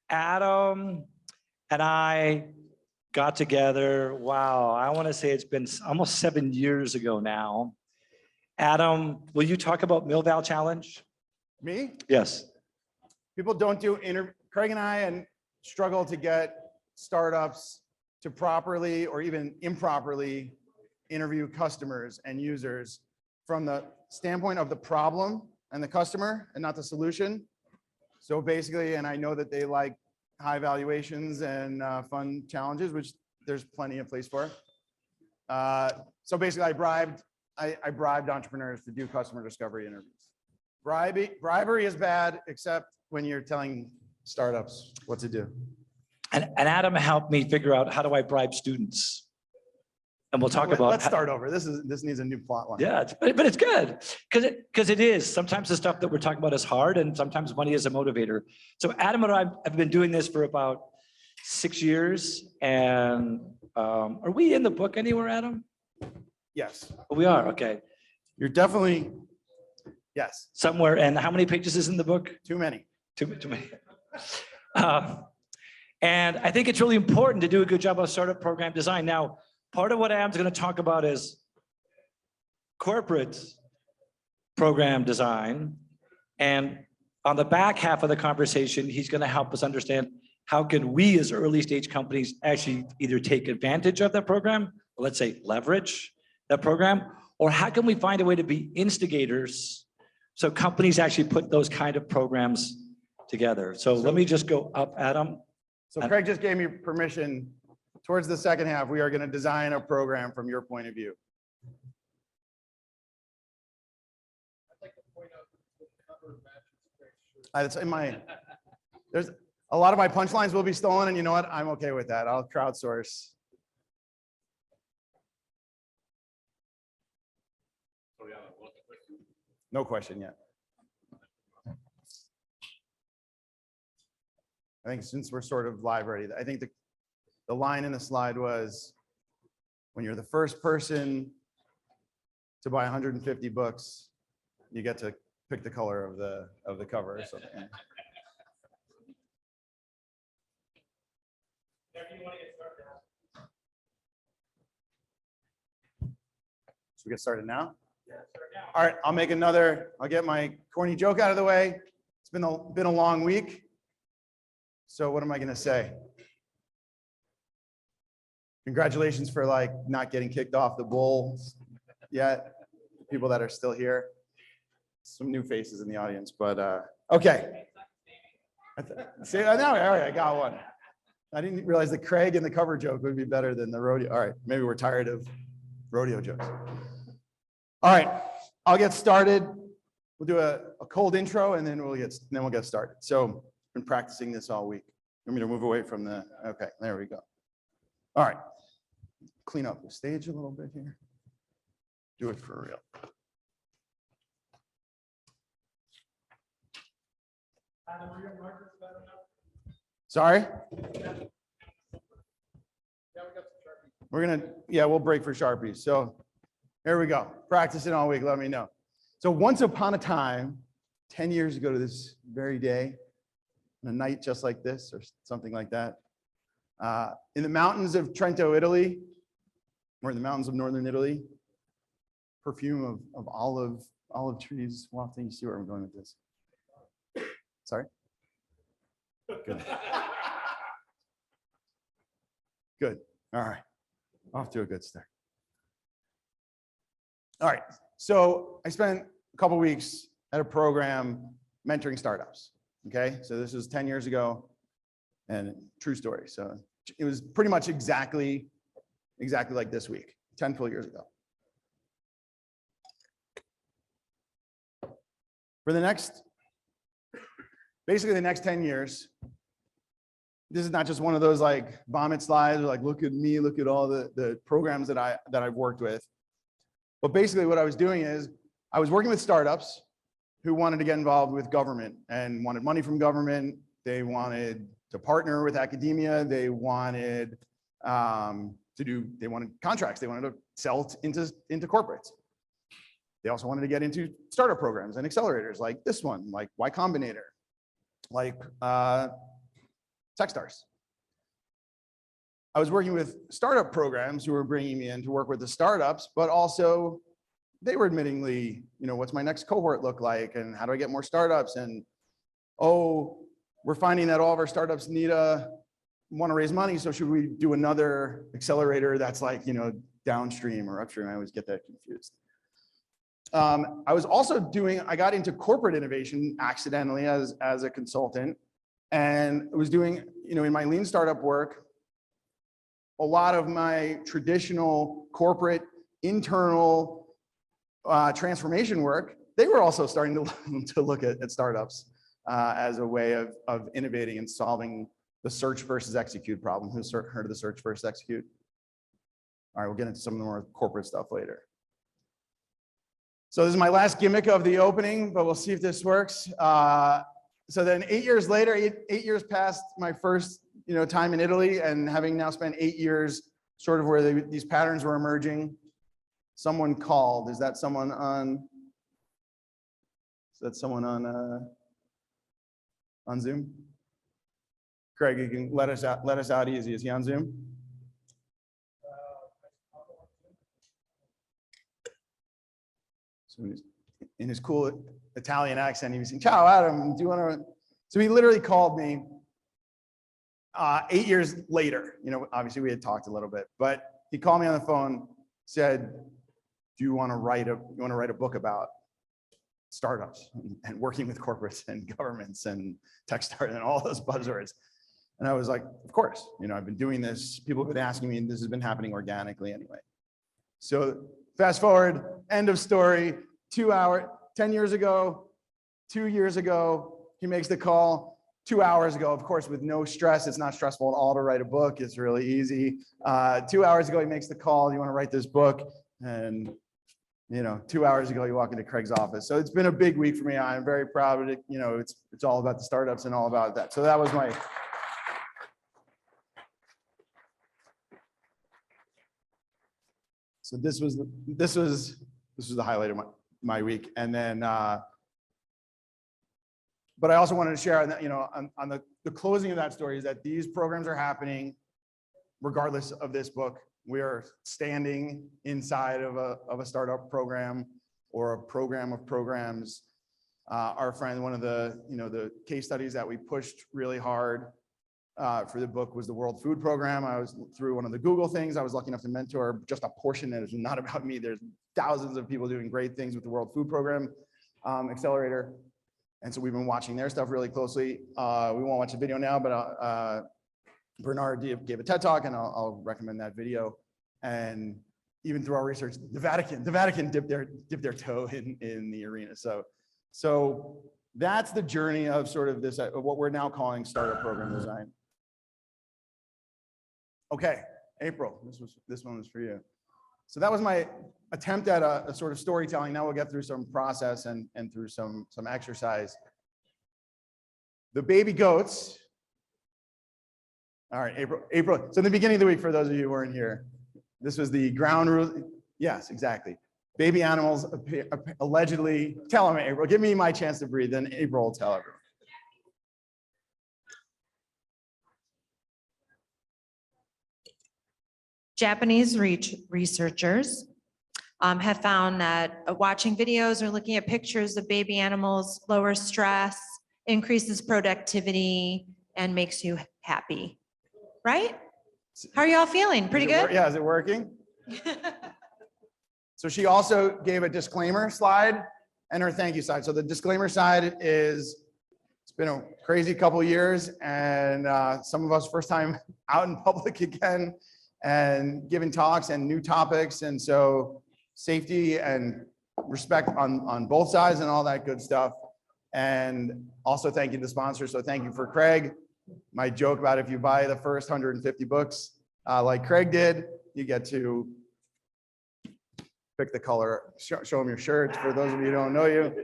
Adam and I got together. Wow, I want to say it's been almost 7 years ago now. Adam, will you talk about Millval Challenge? Me? Yes. People don't do Craig and I struggle to get startups to properly or even improperly interview customers and users from the standpoint of the problem and the customer and not the solution. So basically, and I know that they like high valuations and fun challenges, which there's plenty of place for. So basically I bribed entrepreneurs to do customer discovery interviews. Bribery is bad, except when you're telling startups what to do. And Adam helped me figure out, how do I bribe students? And we'll talk about. Let's start over. This needs a new plot line. Yeah, but it's good because it is. Sometimes the stuff that we're talking about is hard, and sometimes money is a motivator. So Adam and I have been doing this for about 6 years. And are we in the book anywhere, Adam? Yes. Oh, we are. Okay. You're definitely, yes. Somewhere. And how many pages is in the book? Too many. Too many. And I think it's really important to do a good job of startup program design. Now, part of what Adam's going to talk about is corporate program design. And on the back half of the conversation, he's going to help us understand how can we as early stage companies actually either take advantage of that program, or let's say leverage that program, or how can we find a way to be instigators so companies actually put those kind of programs together. So let me just go up, Adam. So Craig just gave me permission. Towards the second half, we are going to design a program from your point of view. I'd like to point out the cover matches Craig's shirt. In my, there's a lot of my punchlines will be stolen, and you know what? I'm okay with that. I'll crowdsource. No question yet. I think since we're sort of live already, I think the line in the slide was, when you're the first person to buy 150 books, you get to pick the color of the cover or something. So we get started now? Yeah, start now. All right, I'll get my corny joke out of the way. It's been a long week. So what am I gonna say? Congratulations for not getting kicked off the bull yet. People that are still here. Some new faces in the audience, but okay. See, now I got one. I didn't realize that Craig and the cover joke would be better than the rodeo. All right, maybe we're tired of rodeo jokes. All right, I'll get started. We'll do a cold intro and then we'll get started. So been practicing this all week. You want me to move away from okay, there we go. All right, clean up the stage a little bit here. Do it for real. Sorry? We'll break for Sharpies. So here we go. Practicing all week, let me know. So once upon a time, 10 years ago to this very day, on a night just like this or something like that, in the mountains of Trento, Italy, or in the mountains of northern Italy, perfume of olive trees wafting. You see where I'm going with this? Sorry? Good. Good. All right. Off to a good start. All right. So I spent a couple weeks at a program mentoring startups. Okay. So this was 10 years ago and true story. So it was pretty much exactly like this week, 10 full years ago. For basically the next 10 years, this is not just one of those vomit slides or look at me, look at all the programs that I've worked with. But basically what I was doing is I was working with startups who wanted to get involved with government and wanted money from government. They wanted to partner with academia. They wanted they wanted contracts. They wanted to sell into corporates. They also wanted to get into startup programs and accelerators like this one, like Y Combinator, like Techstars. I was working with startup programs who were bringing me in to work with the startups, but also they were admittingly, what's my next cohort look like? And how do I get more startups? And, oh, we're finding that all of our startups want to raise money. So should we do another accelerator that's like, downstream or upstream? I always get that confused. I got into corporate innovation accidentally as a consultant, and I was doing, in my lean startup work, a lot of my traditional corporate internal transformation work, they were also starting to look at startups as a way of innovating and solving the search versus execute problem. Who's heard of the search versus execute? All right, we'll get into some of the more corporate stuff later. So this is my last gimmick of the opening, but we'll see if this works. So then 8 years later, eight years past my first time in Italy, and having now spent 8 years sort of where these patterns were emerging, someone called. Is that someone on Zoom? Craig, you can let us out easy. Is he on Zoom? So in his cool Italian accent, he was saying, "Ciao, Adam, do you want to?" So he literally called me 8 years later. Obviously we had talked a little bit, but he called me on the phone, said, "Do you want to write a book about startups and working with corporates and governments and Techstars and all those buzzwords?" And I was like, "Of course. I've been doing this. People have been asking me, and this has been happening organically anyway." So fast forward, end of story. 10 years ago, 2 years ago, he makes the call. 2 hours ago, of course, with no stress. It's not stressful at all to write a book. It's really easy. 2 hours ago, he makes the call. "You want to write this book?" And 2 hours ago, you walk into Craig's office. So it's been a big week for me. I'm very proud of it. It's all about the startups and all about that. So that was my. So this was the highlight of my week. And then, but I also wanted to share that, on the closing of that story is that these programs are happening regardless of this book. We are standing inside of a startup program or a program of programs. Our friend, one of the case studies that we pushed really hard for the book was the World Food Program. I was through one of the Google things. I was lucky enough to mentor just a portion that is not about me. There's thousands of people doing great things with the World Food Program accelerator. And so we've been watching their stuff really closely. We won't watch the video now, but Bernard gave a TED Talk, and I'll recommend that video. And even through our research, the Vatican dipped their toe in the arena. So that's the journey of sort of this, what we're now calling startup program design. Okay, April, this one was for you. So that was my attempt at a sort of storytelling. Now we'll get through some process and through some exercise. The baby goats. All right, April. So in the beginning of the week, for those of you who weren't here, this was the ground rule. Yes, exactly. Baby animals allegedly. Tell them, April. Give me my chance to breathe. Then April will tell everyone. Japanese researchers have found that watching videos or looking at pictures of baby animals lowers stress, increases productivity, and makes you happy. Right? How are y'all feeling? Pretty good? Yeah, is it working? So she also gave a disclaimer slide and her thank you slide. So the disclaimer side is, it's been a crazy couple of years, and some of us first time out in public again and giving talks and new topics. And so safety and respect on both sides and all that good stuff. And also thank you to the sponsors. So thank you for Craig. My joke about if you buy the first 150 books like Craig did, you get to pick the color, show them your shirts for those of you who don't know you.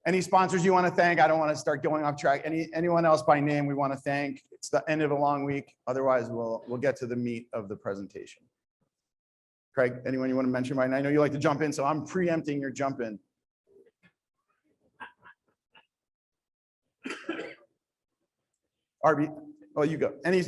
Any sponsors you want to thank? I don't want to start going off track. Anyone else by name we want to thank? It's the end of a long week. Otherwise, we'll get to the meat of the presentation. Craig, anyone you want to mention by name? I know you like to jump in, so I'm preempting your jump in. RB, oh, you go. Any,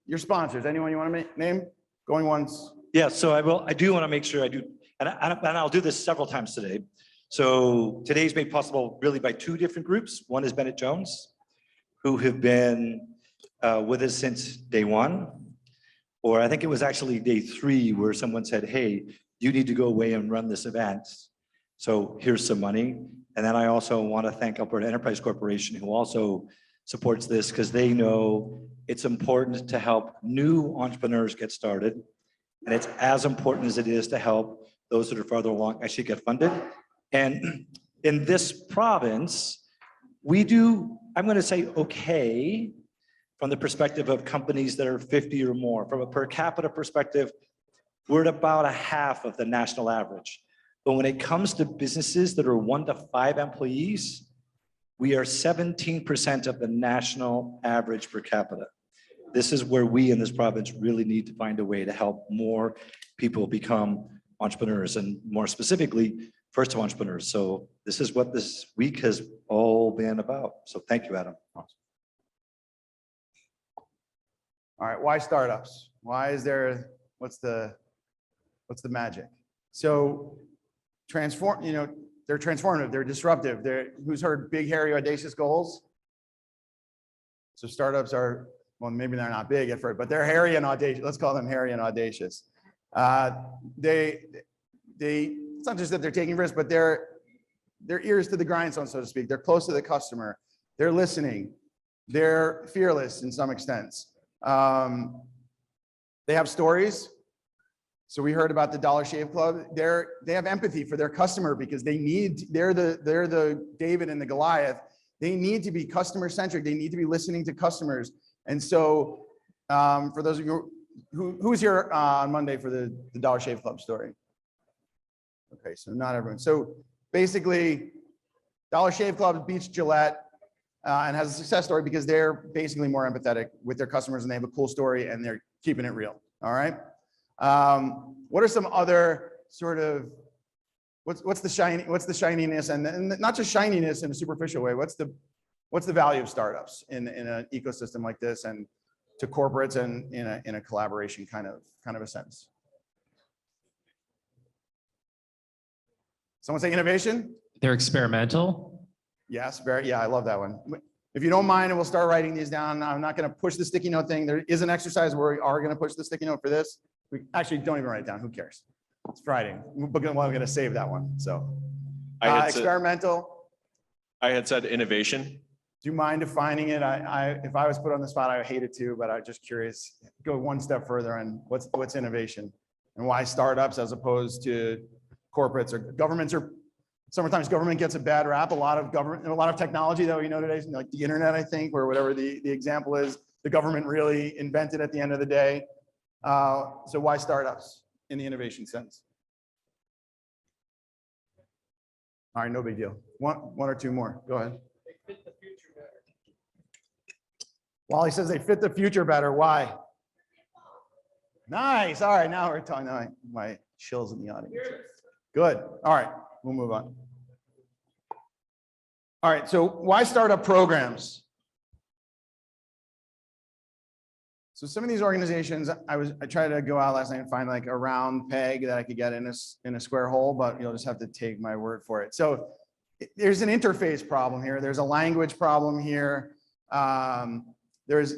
your sponsors, anyone you want to name? Going once? Yeah, so I do want to make sure I do, and I'll do this several times today. So today's made possible really by two different groups. One is Bennett Jones, who have been with us since day one, or I think it was actually day 3 where someone said, hey, you need to go away and run this event. So here's some money. And then I also want to thank Alberta Enterprise Corporation, who also supports this because they know it's important to help new entrepreneurs get started. And it's as important as it is to help those that are farther along actually get funded. And in this province, we do, I'm going to say, okay, from the perspective of companies that are 50 or more. From a per capita perspective, we're at about a half of the national average. But when it comes to businesses that are 1 to 5 employees, we are 17% of the national average per capita. This is where we in this province really need to find a way to help more people become entrepreneurs, and more specifically, first entrepreneurs. So this is what this week has all been about. So thank you, Adam. All right, why startups? Why is there, what's the magic? So they're transformative, they're disruptive. Who's heard big, hairy, audacious goals? So startups are, well, maybe they're not big at first, but they're hairy and audacious. Let's call them hairy and audacious. It's not just that they're taking risks, but they're ears to the grindstone, so to speak. They're close to the customer. They're listening. They're fearless in some extents. They have stories. So we heard about the Dollar Shave Club. They have empathy for their customer because they're the David and the Goliath. They need to be customer centric. They need to be listening to customers. And so for those of you who's here on Monday for the Dollar Shave Club story? Okay, so not everyone. So basically, Dollar Shave Club beats Gillette and has a success story because they're basically more empathetic with their customers and they have a cool story and they're keeping it real. All right. What are some other sort of what's the shininess and not just shininess in a superficial way? What's the value of startups in an ecosystem like this and to corporates and in a collaboration kind of a sense? Someone say innovation? They're experimental. Yes, very. Yeah, I love that one. If you don't mind, and we'll start writing these down. I'm not going to push the sticky note thing. There is an exercise where we are going to push the sticky note for this. We actually don't even write it down. Who cares? It's Friday. We're going to save that one. So experimental. I had said innovation. Do you mind defining it? If I was put on the spot, I would hate it too, but I'm just curious. Go one step further on what's innovation and why startups as opposed to corporates or governments are. Sometimes government gets a bad rap. A lot of technology that we know today, like the internet, I think, or whatever the example is, the government really invented at the end of the day. So why startups in the innovation sense? All right, no big deal. One or two more. Go ahead. They fit the future better. Wally says they fit the future better. Why? Nice. All right, now we're talking. My chills in the audience. Good. All right, we'll move on. All right, so why startup programs? So some of these organizations, I tried to go out last night and find like a round peg that I could get in a square hole, but you'll just have to take my word for it. So there's an interface problem here. There's a language problem here. It's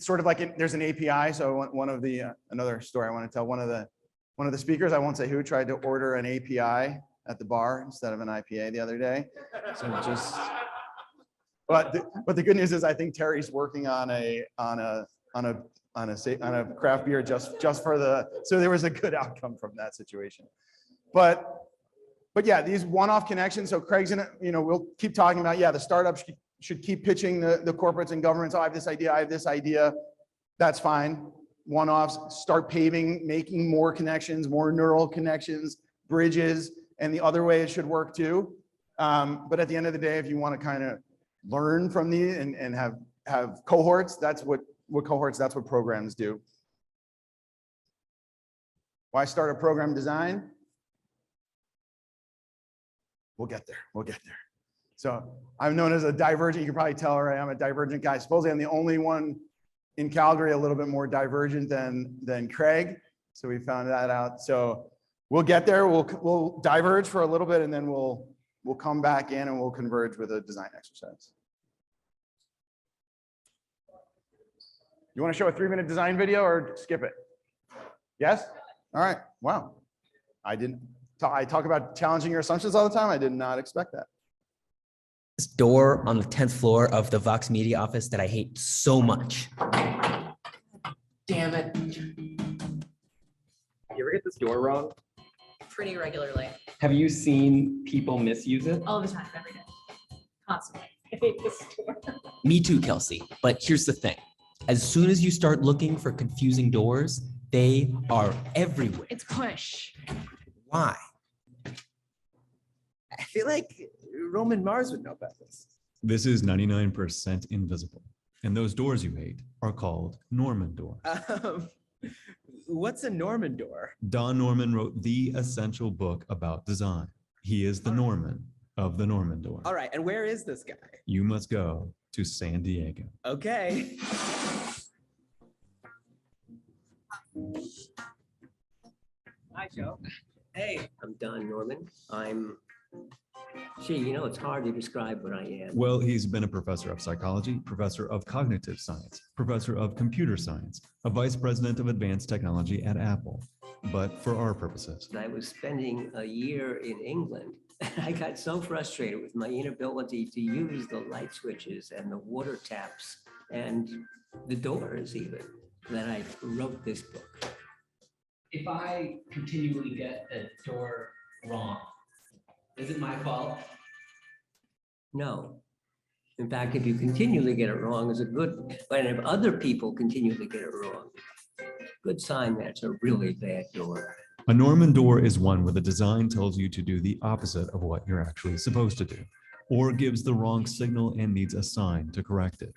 sort of like there's an API. So one of the another story I want to tell. One of the speakers, I won't say who, tried to order an API at the bar instead of an IPA the other day. So but the good news is I think Terry's working on a craft beer just for so there was a good outcome from that situation. But yeah, these one-off connections. So Craig's we'll keep talking about, the startups should keep pitching the corporates and governments. Oh, I have this idea. That's fine. One-offs, start paving, making more connections, more neural connections, bridges, and the other way it should work too. But at the end of the day, if you want to kind of learn from these and have cohorts, that's what programs do. Why start a program design? We'll get there. So I'm known as a divergent. You can probably tell, right? I'm a divergent guy. Supposedly I'm the only one in Calgary a little bit more divergent than Craig. So we found that out. So we'll get there. We'll diverge for a little bit, and then we'll come back in and we'll converge with a design exercise. You want to show a 3-minute design video or skip it? Yes? All right. Wow. I talk about challenging your assumptions all the time. I did not expect that. This door on the 10th floor of the Vox Media office that I hate so much. Damn it. You ever get this door wrong? Pretty regularly, Have you seen people misuse it? all the time, every day, constantly. I hate this store. Me too, Kelsey. But here's the thing. As soon as you start looking for confusing doors, they are everywhere. It's push. Why? I feel like Roman Mars would know about this. This is 99% invisible. And those doors you hate are called Norman doors. What's a Norman door? Don Norman wrote the essential book about design. He is the Norman of the Norman door. All right, and where is this guy? You must go to San Diego. Okay. Hi, Joe. Hey. I'm Don Norman. It's hard to describe what I am. Well, he's been a professor of psychology, professor of cognitive science, professor of computer science, a vice president of advanced technology at Apple. But for our purposes, I was spending a year in England. I got so frustrated with my inability to use the light switches and the water taps and the doors even, that I wrote this book. If I continually get a door wrong, is it my fault? No. In fact, if you continually get it wrong, is a good, but if other people continually get it wrong, good sign that it's a really bad door. a Norman door is one where the design tells you to do the opposite of what you're actually supposed to do, or gives the wrong signal and needs a sign to correct it.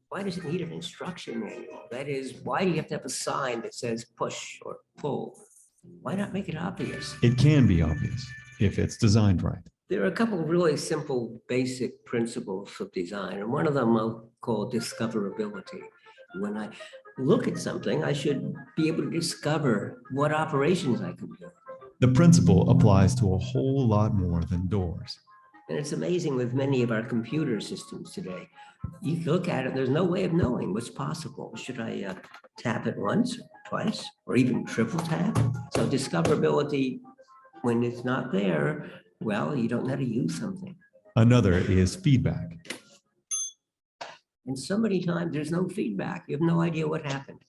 Why does it need an instruction manual? That is, why do you have to have a sign that says push or pull? Why not make it obvious? It can be obvious if it's designed right. There are a couple of really simple, basic principles of design, and one of them I'll call discoverability. When I look at something, I should be able to discover what operations I can do. The principle applies to a whole lot more than doors. And it's amazing with many of our computer systems today. You look at it, there's no way of knowing what's possible. Should I tap it once, twice, or even triple tap? So discoverability, when it's not there, well, you don't know how to use something. Another is feedback. And so many times there's no feedback. You have no idea what happened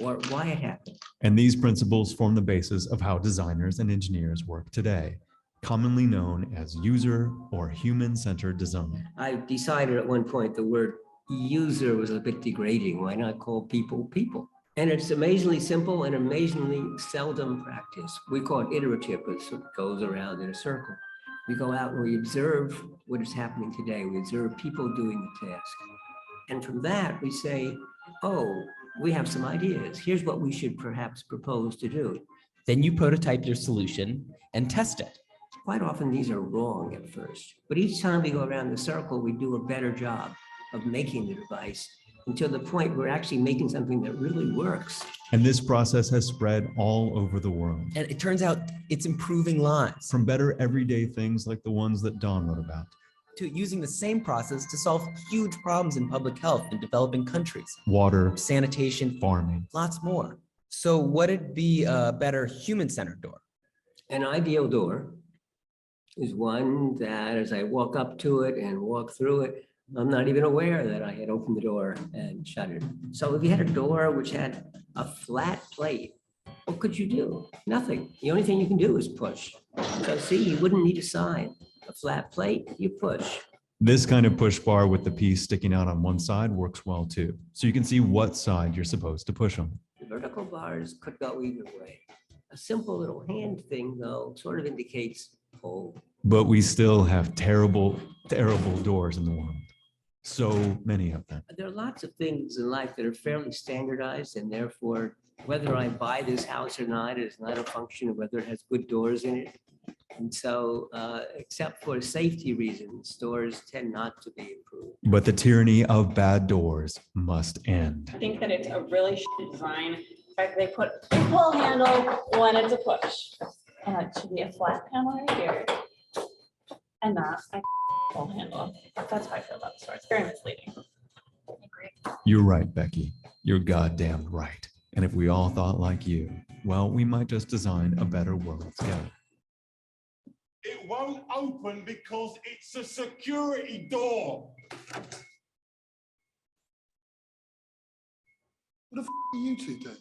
or why it happened. And these principles form the basis of how designers and engineers work today, commonly known as user or human-centered design. I decided at one point the word user was a bit degrading. Why not call people people? And it's amazingly simple and amazingly seldom practiced. We call it iterative because it goes around in a circle. We go out and we observe what is happening today. We observe people doing the task. And from that, we say, oh, we have some ideas. Here's what we should perhaps propose to do. Then you prototype your solution and test it. Quite often, these are wrong at first. But each time we go around the circle, we do a better job of making the device until the point we're actually making something that really works. And this process has spread all over the world. And it turns out it's improving lives. From better everyday things like the ones that Don wrote about, To using the same process to solve huge problems in public health in developing countries. water, Sanitation, farming. lots more. So would be a better human-centered door? An ideal door is one that as I walk up to it and walk through it, I'm not even aware that I had opened the door and shut it. So if you had a door which had a flat plate, what could you do? Nothing. The only thing you can do is push. So see, you wouldn't need a sign. A flat plate, you push. This kind of push bar with the piece sticking out on one side works well too. So you can see what side you're supposed to push on. The vertical bars could go either way. A simple little hand thing, though, sort of indicates pull. But we still have terrible, terrible doors in the world. So many of them. There are lots of things in life that are fairly standardized, and therefore, whether I buy this house or not is not a function of whether it has good doors in it. And so, except for safety reasons, stores tend not to be improved. But the tyranny of bad doors must end. I think that it's a really shitty design. In fact, they put a pull handle when it's a push. And it should be a flat panel right here. And not a pull handle. That's how I feel about the store. It's very misleading. I agree. You're right, Becky. You're goddamn right. And if we all thought like you, well, we might just design a better world together. It won't open because it's a security door. What the f are you two doing?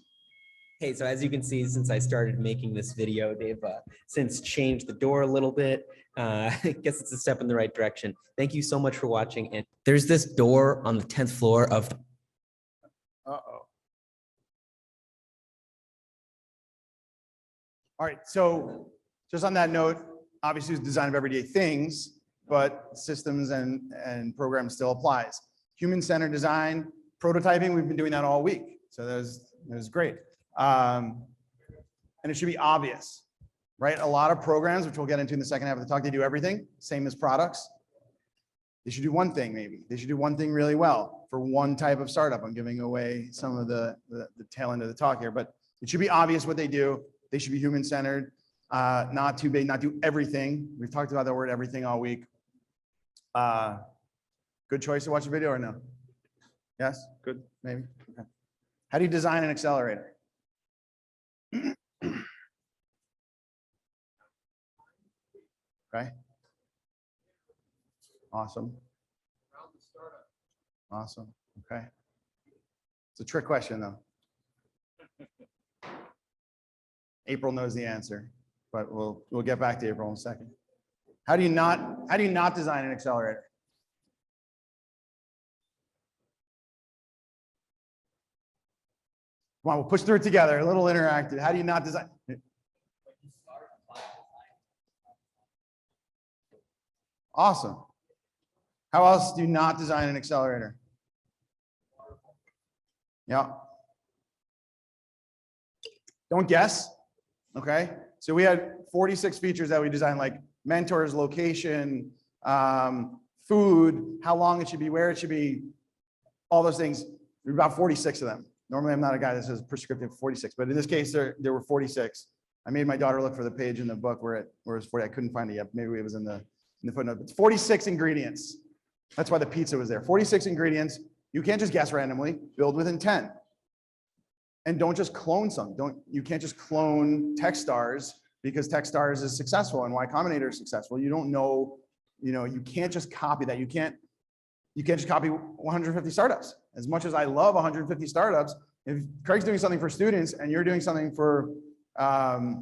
Hey, so as you can see, since I started making this video, they've since changed the door a little bit. I guess it's a step in the right direction. Thank you so much for watching. And there's this door on the 10th floor of Uh-oh. All right, so just on that note, obviously it's design of everyday things, but systems and programs still applies. Human-centered design, prototyping, we've been doing that all week. So that was great. And it should be obvious, right? A lot of programs, which we'll get into in the second half of the talk, they do everything, same as products. They should do one thing maybe. They should do one thing really well for one type of startup. I'm giving away some of the tail end of the talk here, but it should be obvious what they do. They should be human-centered, not too big, not do everything. We've talked about the word everything all week. Good choice to watch the video or no? Yes, good, maybe. Okay. How do you design an accelerator? Okay. Awesome. Awesome. Okay. It's a trick question though. April knows the answer, but we'll get back to April in a second. How do you not design an accelerator? Come on, we'll push through it together. A little interactive. How do you not design? Awesome. How else do you not design an accelerator? Yeah. Don't guess. Okay. So we had 46 features that we designed, like mentors, location, food, how long it should be, where it should be, all those things. There were about 46 of them. Normally, I'm not a guy that says prescriptive 46, but in this case, there were 46. I made my daughter look for the page in the book where it was 40. I couldn't find it yet. Maybe it was in the footnote. It's 46 ingredients. That's why the pizza was there. 46 ingredients. You can't just guess randomly. Build with intent. And don't just clone some. You can't just clone Techstars because Techstars is successful and Y Combinator is successful. You don't know, you can't just copy that. You can't just copy 150 startups. As much as I love 150 startups, if Craig's doing something for students and you're doing something for, hyper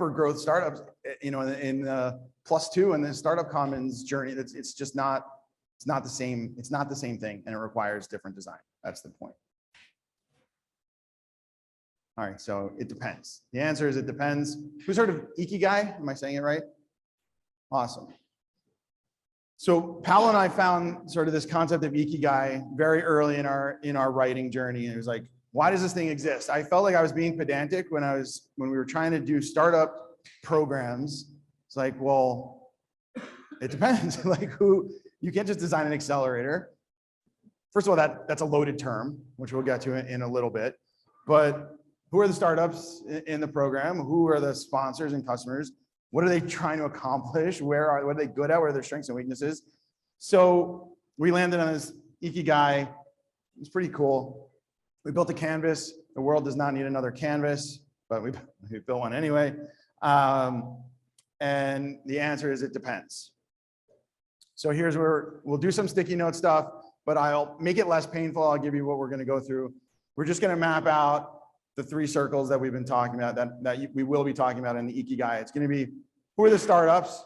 growth startups, in +2 in the startup commons journey, it's just not, it's not the same thing, and it requires different design. That's the point. All right, so it depends. The answer is it depends. Who's heard of Ikigai? Am I saying it right? Awesome. So Paolo and I found sort of this concept of Ikigai very early in our writing journey. And it was like, why does this thing exist? I felt like I was being pedantic when we were trying to do startup programs. It's like, well, it depends. Like you can't just design an accelerator. First of all, that's a loaded term, which we'll get to in a little bit. But who are the startups in the program? Who are the sponsors and customers? What are they trying to accomplish? What are they good at? What are their strengths and weaknesses? So we landed on this Ikigai. It's pretty cool. We built a canvas. The world does not need another canvas, but we built one anyway. And the answer is it depends. So here's where we'll do some sticky note stuff, but I'll make it less painful. I'll give you what we're going to go through. We're just going to map out the 3 circles that we've been talking about, that we will be talking about in the Ikigai. It's going to be, who are the startups?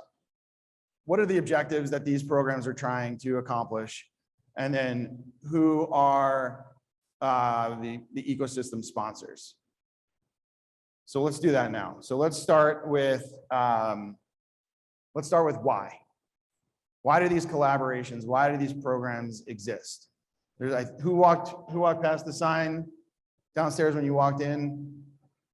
What are the objectives that these programs are trying to accomplish? And then who are the ecosystem sponsors? So let's do that now. So let's start with why. Why do these collaborations, why do these programs exist? Who walked past the sign downstairs when you walked in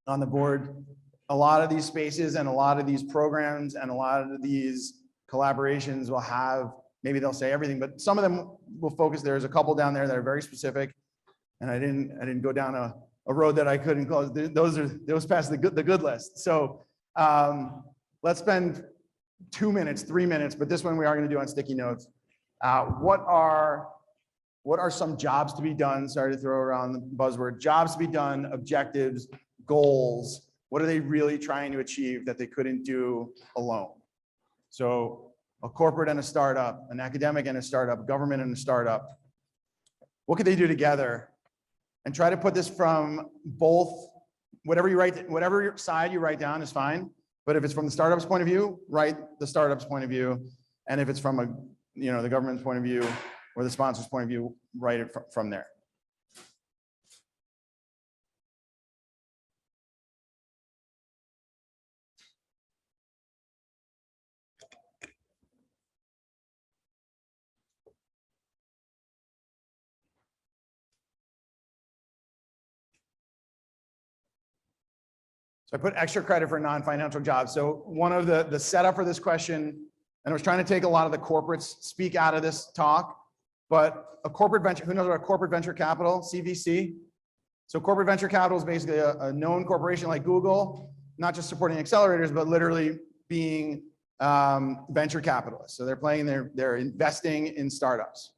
on the board? a lot of these spaces and a lot of these programs and a lot of these collaborations will have, maybe they'll say everything, but some of them will focus. There's a couple down there that are very specific. And I didn't go down a road that I couldn't close. Those pass the good list. So let's spend 2 minutes, 3 minutes, but this one we are going to do on sticky notes. What are some jobs to be done? Sorry to throw around the buzzword. Jobs to be done, objectives, goals. What are they really trying to achieve that they couldn't do alone? So a corporate and a startup, an academic and a startup, government and a startup. What could they do together? And try to put this from both, whatever side you write down is fine. But if it's from the startup's point of view, write the startup's point of view. And if it's from the government's point of view or the sponsor's point of view, write it from there. So I put extra credit for non-financial jobs. So one of the setup for this question, and I was trying to take a lot of the corporates speak out of this talk, but a corporate venture, who knows about corporate venture capital, CVC? So corporate venture capital is basically a known corporation like Google, not just supporting accelerators, but literally being venture capitalists. So they're investing in startups.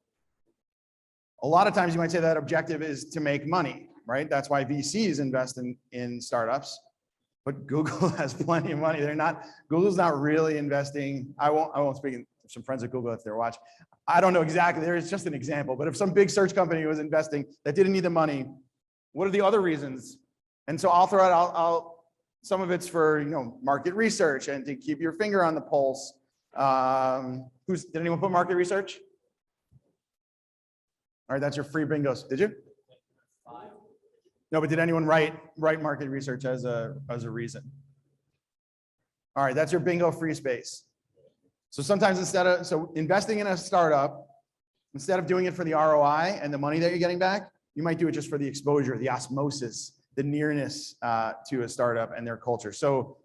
A lot of times you might say that objective is to make money, right? That's why VCs invest in startups. But Google has plenty of money. Google's not really investing. I won't speak to some friends at Google if they're watching. I don't know exactly. There is just an example. But if some big search company was investing that didn't need the money, what are the other reasons? And so I'll throw out some of it's for market research and to keep your finger on the pulse. Did anyone put market research? All right, that's your free bingos. Did you? No, but did anyone write market research as a reason? All right, that's your bingo free space. So sometimes investing in a startup, instead of doing it for the ROI and the money that you're getting back, you might do it just for the exposure, the osmosis, the nearness to a startup and their culture. So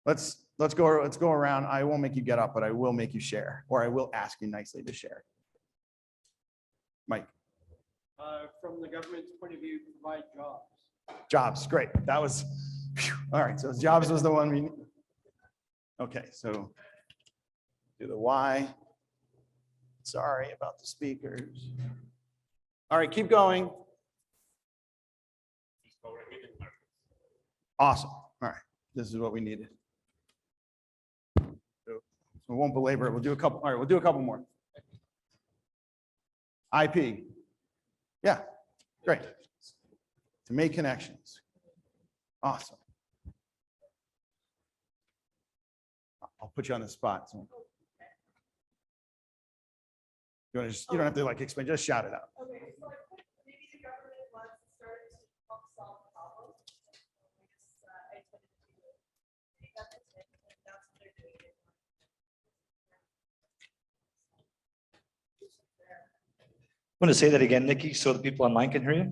let's go around. I won't make you get up, but I will make you share, or I will ask you nicely to share. Mike. From the government's point of view, provide jobs. Jobs, great. That was, all right, so jobs was the one we, okay, so do the why. Sorry about the speakers. All right, keep going. Awesome, all right, this is what we needed. So we won't belabor it, we'll do a couple, all right, we'll do a couple more. IP, yeah, great. To make connections. Awesome. I'll put you on the spot. So. You don't have to explain, just shout it out. Okay, so maybe the government wants to start to help solve problems. I tend to think that's it, and that's what they're doing. Want to say that again, Nikki, so the people online can hear you?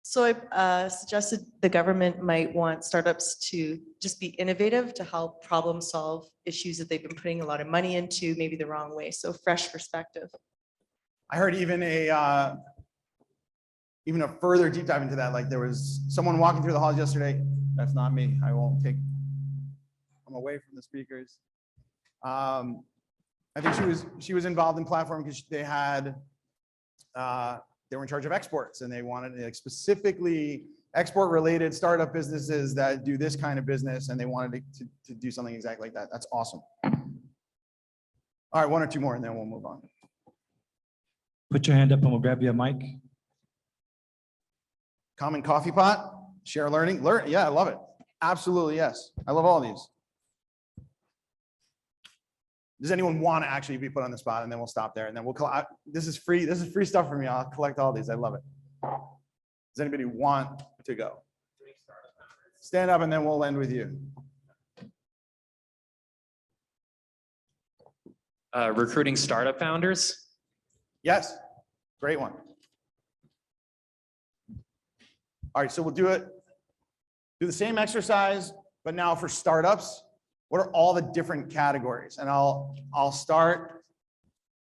So I suggested the government might want startups to just be innovative to help problem solve issues that they've been putting a lot of money into, maybe the wrong way. So fresh perspective. I heard even a further deep dive into that. Like there was someone walking through the halls yesterday. That's not me. I'm away from the speakers. I think she was involved in platform because they had they were in charge of exports and they wanted specifically export related startup businesses that do this kind of business, and they wanted to do something exactly like that. That's awesome. All right, one or two more and then we'll move on. Put your hand up and we'll grab you a mic. Common coffee pot, share learning. Yeah, I love it. Absolutely, yes. I love all of these. Does anyone want to actually be put on the spot? And then we'll stop there and then we'll collect. This is free stuff for me. I'll collect all these. I love it. Does anybody want to go? Stand up and then we'll end with you. Recruiting startup founders. Yes, great one. All right, so we'll do it Do the same exercise, but now for startups, what are all the different categories? And I'll start,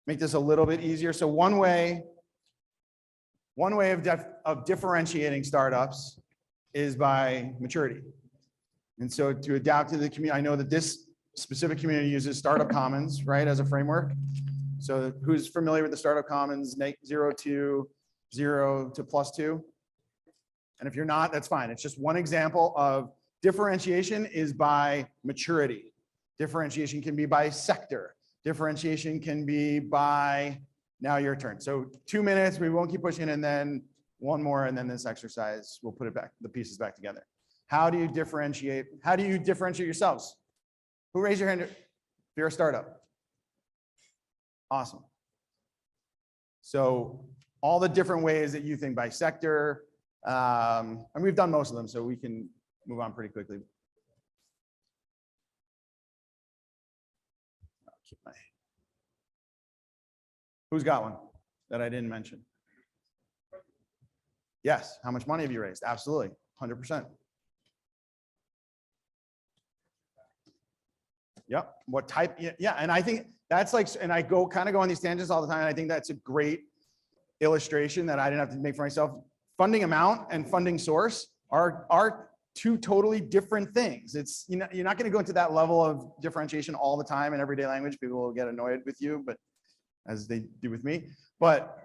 make this a little bit easier. So one way of differentiating startups is by maturity. And so to adapt to the community, I know that this specific community uses Startup Commons, right, as a framework. So who's familiar with the Startup Commons, 0 to 0 to +2? And if you're not, that's fine. It's just one example of differentiation is by maturity. Differentiation can be by sector. Differentiation can be by, now your turn. So 2 minutes, we won't keep pushing, and then one more, and then this exercise, we'll put it back, the pieces back together. How do you differentiate? How do you differentiate yourselves? Who raised your hand if you're a startup? Awesome. So all the different ways that you think by sector, and we've done most of them, so we can move on pretty quickly. Who's got one that I didn't mention? Yes. How much money have you raised? Absolutely. 100%. Yep. What type? Yeah. And I think that's like, and I kind of go on these tangents all the time. And I think that's a great illustration that I didn't have to make for myself. Funding amount and funding source are two totally different things. It's, you're not going to go into that level of differentiation all the time in everyday language. People will get annoyed with you, but as they do with me. But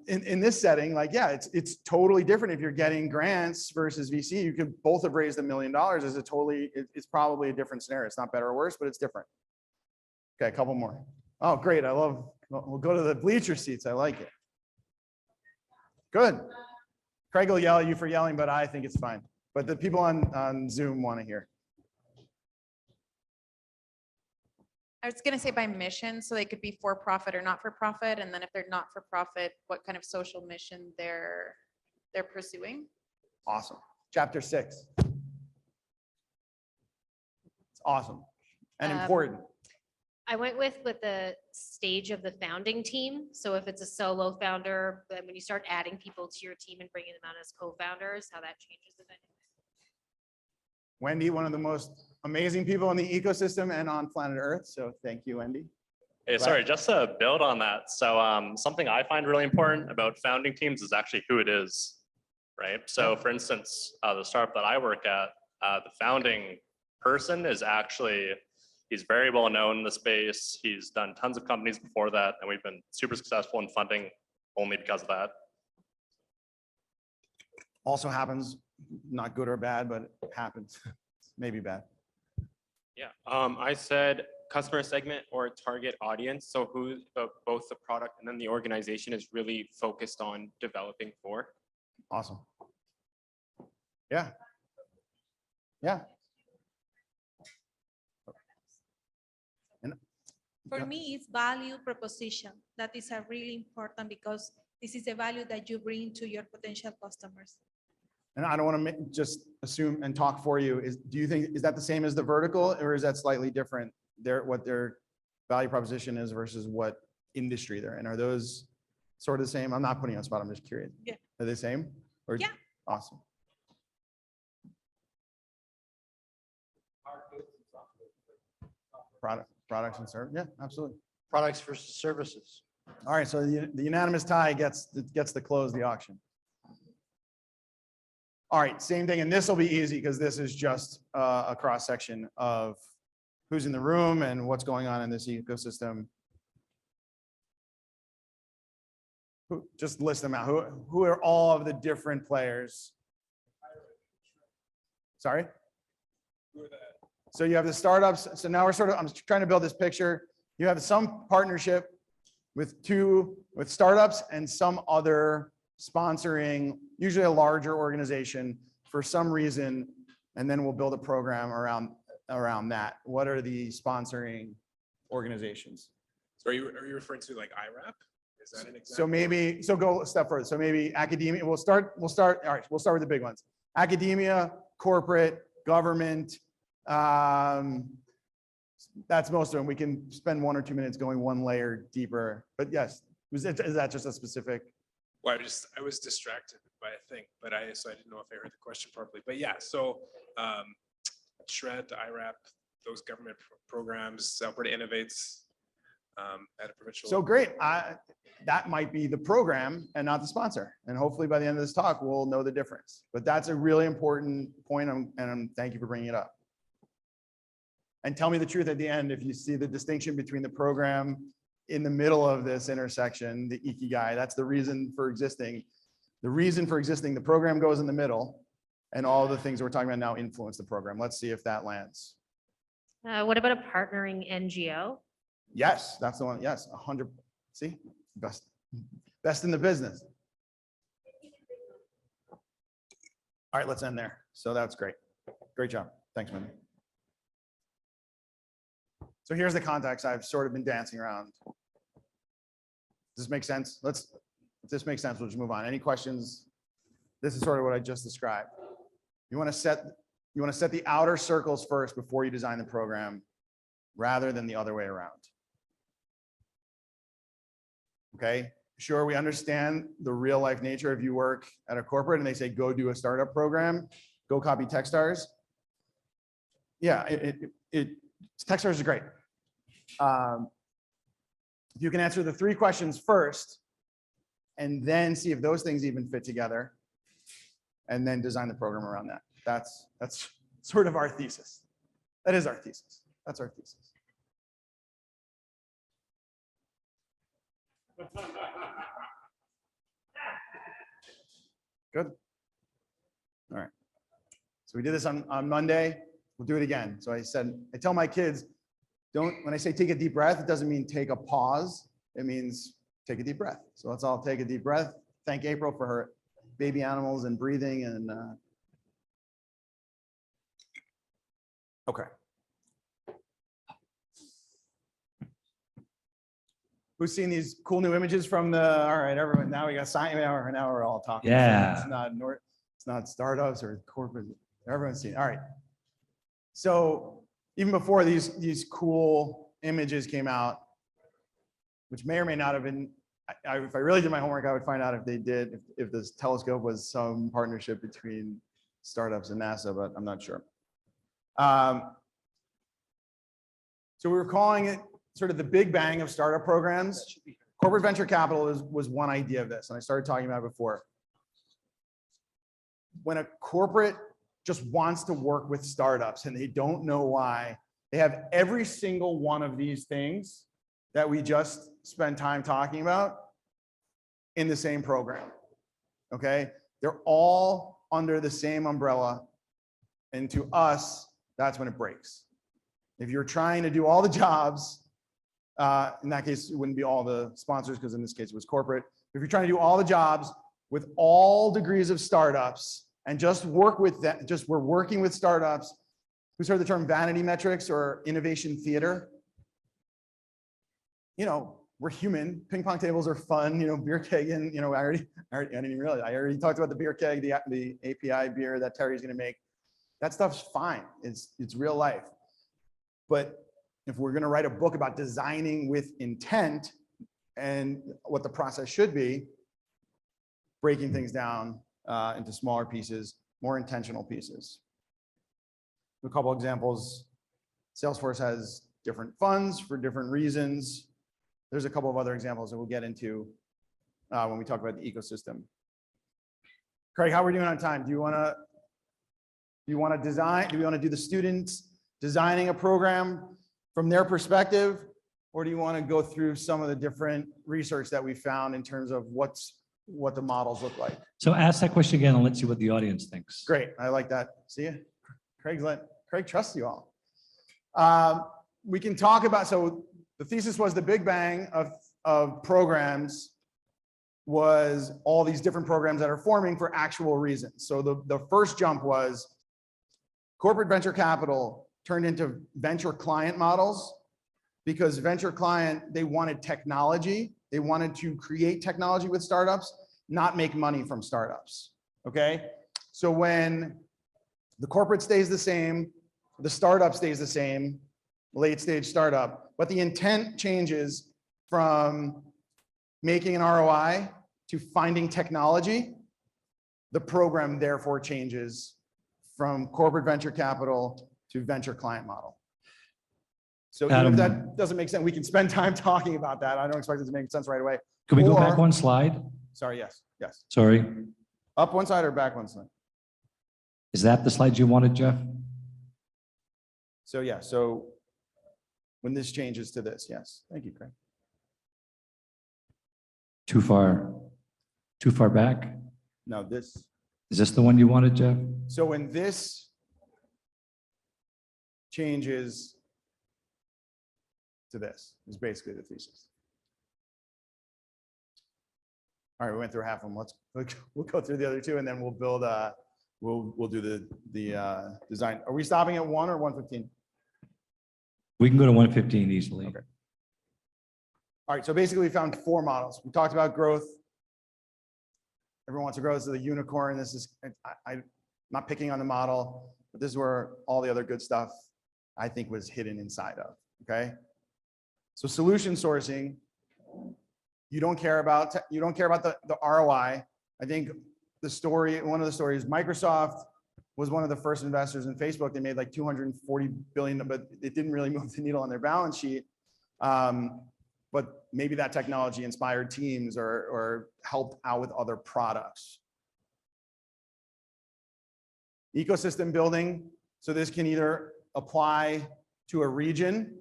in this setting, like, yeah, it's totally different. If you're getting grants versus VC, you could both have raised $1 million. It's probably a different scenario. It's not better or worse, but it's different. Okay, a couple more. Oh, great. We'll go to the bleacher seats. I like it. Good. Craig will yell at you for yelling, but I think it's fine. But the people on Zoom want to hear. I was going to say by mission, so they could be for profit or not for profit, and then if they're not for profit, what kind of social mission they're pursuing. Awesome. Chapter 6. It's awesome and important. I went with the stage of the founding team. So if it's a solo founder, then when you start adding people to your team and bringing them on as co-founders, how that changes the dynamic. Wendy, one of the most amazing people in the ecosystem and on planet Earth. So thank you, Wendy. Hey, sorry, just to build on that. So something I find really important about founding teams is actually who it is, right? So for instance, the startup that I work at, the founding person is actually, he's very well known in the space. He's done tons of companies before that, and we've been super successful in funding only because of that. Also happens, not good or bad, but it happens. Maybe bad. Yeah, I said customer segment or target audience. So who both the product and then the organization is really focused on developing for. Awesome. Yeah. Yeah. For me, it's value proposition. That is a really important because this is the value that you bring to your potential customers. And I don't want to just assume and talk for you. Do you think, is that the same as the vertical, or is that slightly different? What their value proposition is versus what industry they're in? Are those sort of the same? I'm not putting you on the spot. I'm just curious. Yeah. Are they the same? Or, yeah. Awesome. Products and service. Yeah, absolutely. Products versus services. All right. So the unanimous tie gets to close the auction. All right, same thing, and this will be easy because this is just a cross section of who's in the room and what's going on in this ecosystem. Just list them out. Who are all of the different players? Sorry? So you have the startups. So now I'm trying to build this picture. You have some partnership with startups and some other sponsoring, usually a larger organization for some reason, and then we'll build a program around that. What are the sponsoring organizations? So are you referring to like IRAP? Is that an example? So maybe, go a step further. So maybe academia, we'll start with the big ones. Academia, corporate, government, that's most of them. We can spend 1 or 2 minutes going one layer deeper, but yes, is that just a specific? Well, I was distracted by a thing, so I didn't know if I heard the question properly. But yeah, so SHRED, IRAP, those government programs, Alberta Innovates at a provincial. So great. That might be the program and not the sponsor. And hopefully by the end of this talk, we'll know the difference. But that's a really important point, and thank you for bringing it up. And tell me the truth at the end, if you see the distinction between the program in the middle of this intersection, the ikigai, that's the reason for existing. The reason for existing, the program goes in the middle, and all the things we're talking about now influence the program. Let's see if that lands. What about a partnering NGO? Yes, that's the one. Yes, 100. See, best in the business. All right, let's end there. So that's great. Great job. Thanks, Mindy. So here's the context I've sort of been dancing around. Does this make sense? If this makes sense, we'll just move on. Any questions? This is sort of what I just described. You want to set the outer circles first before you design the program, rather than the other way around. Okay, sure, we understand the real life nature if you work at a corporate and they say, go do a startup program, go copy Techstars. Yeah, Techstars is great. If you can answer the 3 questions first and then see if those things even fit together and then design the program around that. That's sort of our thesis. That is our thesis. That's our thesis. Good. All right. So we did this on Monday. We'll do it again. So I tell my kids, when I say take a deep breath, it doesn't mean take a pause. It means take a deep breath. So let's all take a deep breath. Thank April for her baby animals and breathing and okay. Who's seen these cool new images from all right, everyone, now we got science, now we're all talking. Yeah. It's not startups or corporate, everyone's seen. All right. So even before these cool images came out, which may or may not have been, if I really did my homework, I would find out if this telescope was some partnership between startups and NASA, but I'm not sure. So we were calling it sort of the big bang of startup programs. Corporate venture capital was one idea of this, and I started talking about it before. When a corporate just wants to work with startups and they don't know why, they have every single one of these things that we just spent time talking about in the same program, okay? They're all under the same umbrella, and to us, that's when it breaks. If you're trying to do all the jobs, in that case, it wouldn't be all the sponsors, because in this case it was corporate. If you're trying to do all the jobs with all degrees of startups and just work with that, we're working with startups. Who's heard the term vanity metrics or innovation theater? You know, we're human. Ping pong tables are fun. You know, beer keg, and I didn't even realize. I already talked about the beer keg, the API beer that Terry's going to make. That stuff's fine. It's real life. But if we're going to write a book about designing with intent and what the process should be, breaking things down into smaller pieces, more intentional pieces. A couple examples. Salesforce has different funds for different reasons. There's a couple of other examples that we'll get into when we talk about the ecosystem. Craig, how are we doing on time? Do you want to design? Do we want to do the students designing a program from their perspective, or do you want to go through some of the different research that we found in terms of what the models look like? So ask that question again and let's see what the audience thinks. Great, I like that. See you. Craig trusts you all. We can talk about, so the thesis was the big bang of programs was all these different programs that are forming for actual reasons. So the first jump was corporate venture capital turned into venture client models, because venture client, they wanted technology. They wanted to create technology with startups, not make money from startups, okay? So when the corporate stays the same, the startup stays the same, late stage startup, but the intent changes from making an ROI to finding technology, the program therefore changes from corporate venture capital to venture client model. So even if Adam. that doesn't make sense, we can spend time talking about that. I don't expect it to make sense right away. Can we go back Or- one slide? Sorry, yes. Sorry. Up one side or back one side? Is that the slide you wanted, Jeff? So yeah, so when this changes to this, yes. Thank you, Craig. Too far back? No, this. Is this the one you wanted, Jeff? So when this changes to this, is basically the thesis. All right, we went through half of them. We'll go through the other two, and then we'll build. We'll do the design. Are we stopping at 1 or 1:15? We can go to 115 easily. Okay. All right, so basically we found 4 models. We talked about growth. Everyone wants to grow. This is a unicorn. This is, I'm not picking on the model, but this is where all the other good stuff I think was hidden inside of, okay? So solution sourcing, you don't care about the ROI. I think the story, one of the stories, Microsoft was one of the first investors in Facebook. They made like 240 billion, but it didn't really move the needle on their balance sheet. But maybe that technology inspired teams or helped out with other products. Ecosystem building. So this can either apply to a region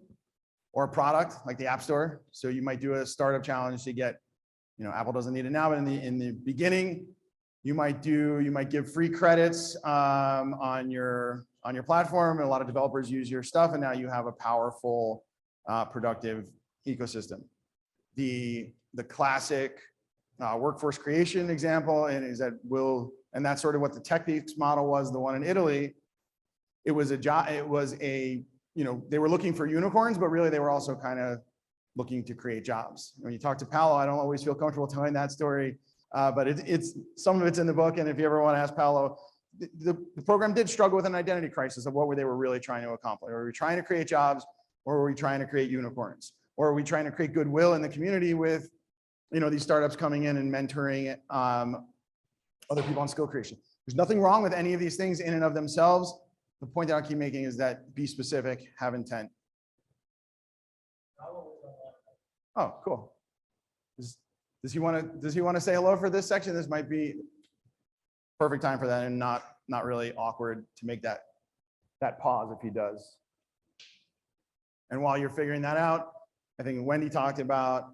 or a product like the App Store. So you might do a startup challenge to get, Apple doesn't need it now, but in the beginning, you might give free credits on your platform, and a lot of developers use your stuff, and now you have a powerful, productive ecosystem. The classic workforce creation example, and is that and that's sort of what the Techniques model was, the one in Italy. It was they were looking for unicorns, but really they were also kind of looking to create jobs. When you talk to Paolo, I don't always feel comfortable telling that story, but it's some of it's in the book. And if you ever want to ask Paolo, the program did struggle with an identity crisis of what they were really trying to accomplish. Were we trying to create jobs, or were we trying to create unicorns? Or are we trying to create goodwill in the community with, these startups coming in and mentoring other people on skill creation? There's nothing wrong with any of these things in and of themselves. The point that I'll keep making is that be specific, have intent. Oh, cool. Does he want to say hello for this section? This might be perfect time for that, and not really awkward to make that pause if he does. And while you're figuring that out, I think Wendy talked about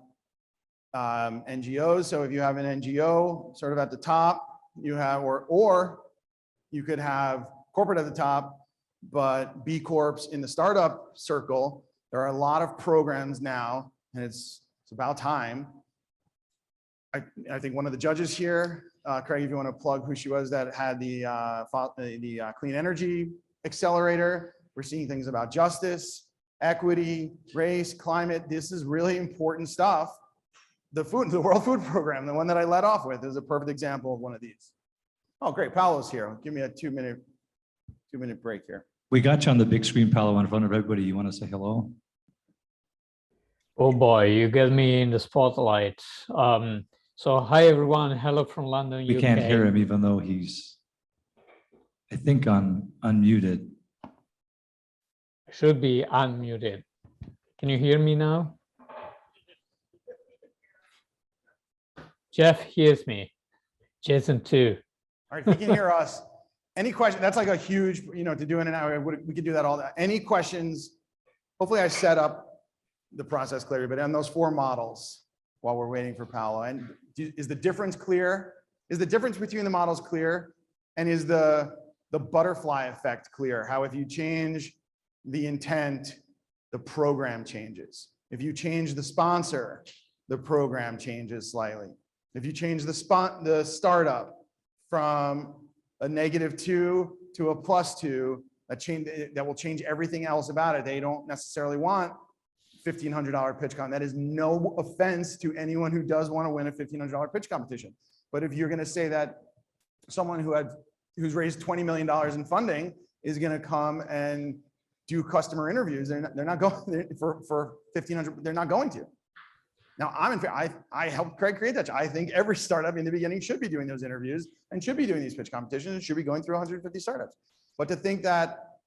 NGOs. So if you have an NGO sort of at the top, you have, or you could have corporate at the top, but B Corps in the startup circle. There are a lot of programs now, and it's about time. I think one of the judges here, Craig, if you want to plug who she was, that had the clean energy accelerator. We're seeing things about justice, equity, race, climate. This is really important stuff. The World Food Program, the one that I led off with, is a perfect example of one of these. Oh, great, Paolo's here. Give me a two minute break here. We got you on the big screen, Paolo, in front of everybody. You want to say hello? Oh boy, you get me in the spotlight. So hi everyone, hello from London, We UK. can't hear him, even though he's, I think, unmuted. Should be unmuted. Can you hear me now? Jeff hears me. Jason too. All right, if you can hear us. Any question? That's like a huge, to do in an hour. We could do that all day. Any questions? Hopefully I set up the process clearly, but on those 4 models while we're waiting for Paolo. And is the difference clear? Is the difference between the models clear? And is the butterfly effect clear? How if you change the intent, the program changes. If you change the sponsor, the program changes slightly. If you change the startup from a -2 to a +2, that will change everything else about it. They don't necessarily want $1,500 pitch con. That is no offense to anyone who does want to win a $1,500 pitch competition. But if you're going to say that someone who's raised $20 million in funding is going to come and do customer interviews, they're not going for $1,500. They're not going to. Now, I helped Craig create that. I think every startup in the beginning should be doing those interviews and should be doing these pitch competitions and should be going through 150 startups. But to think that,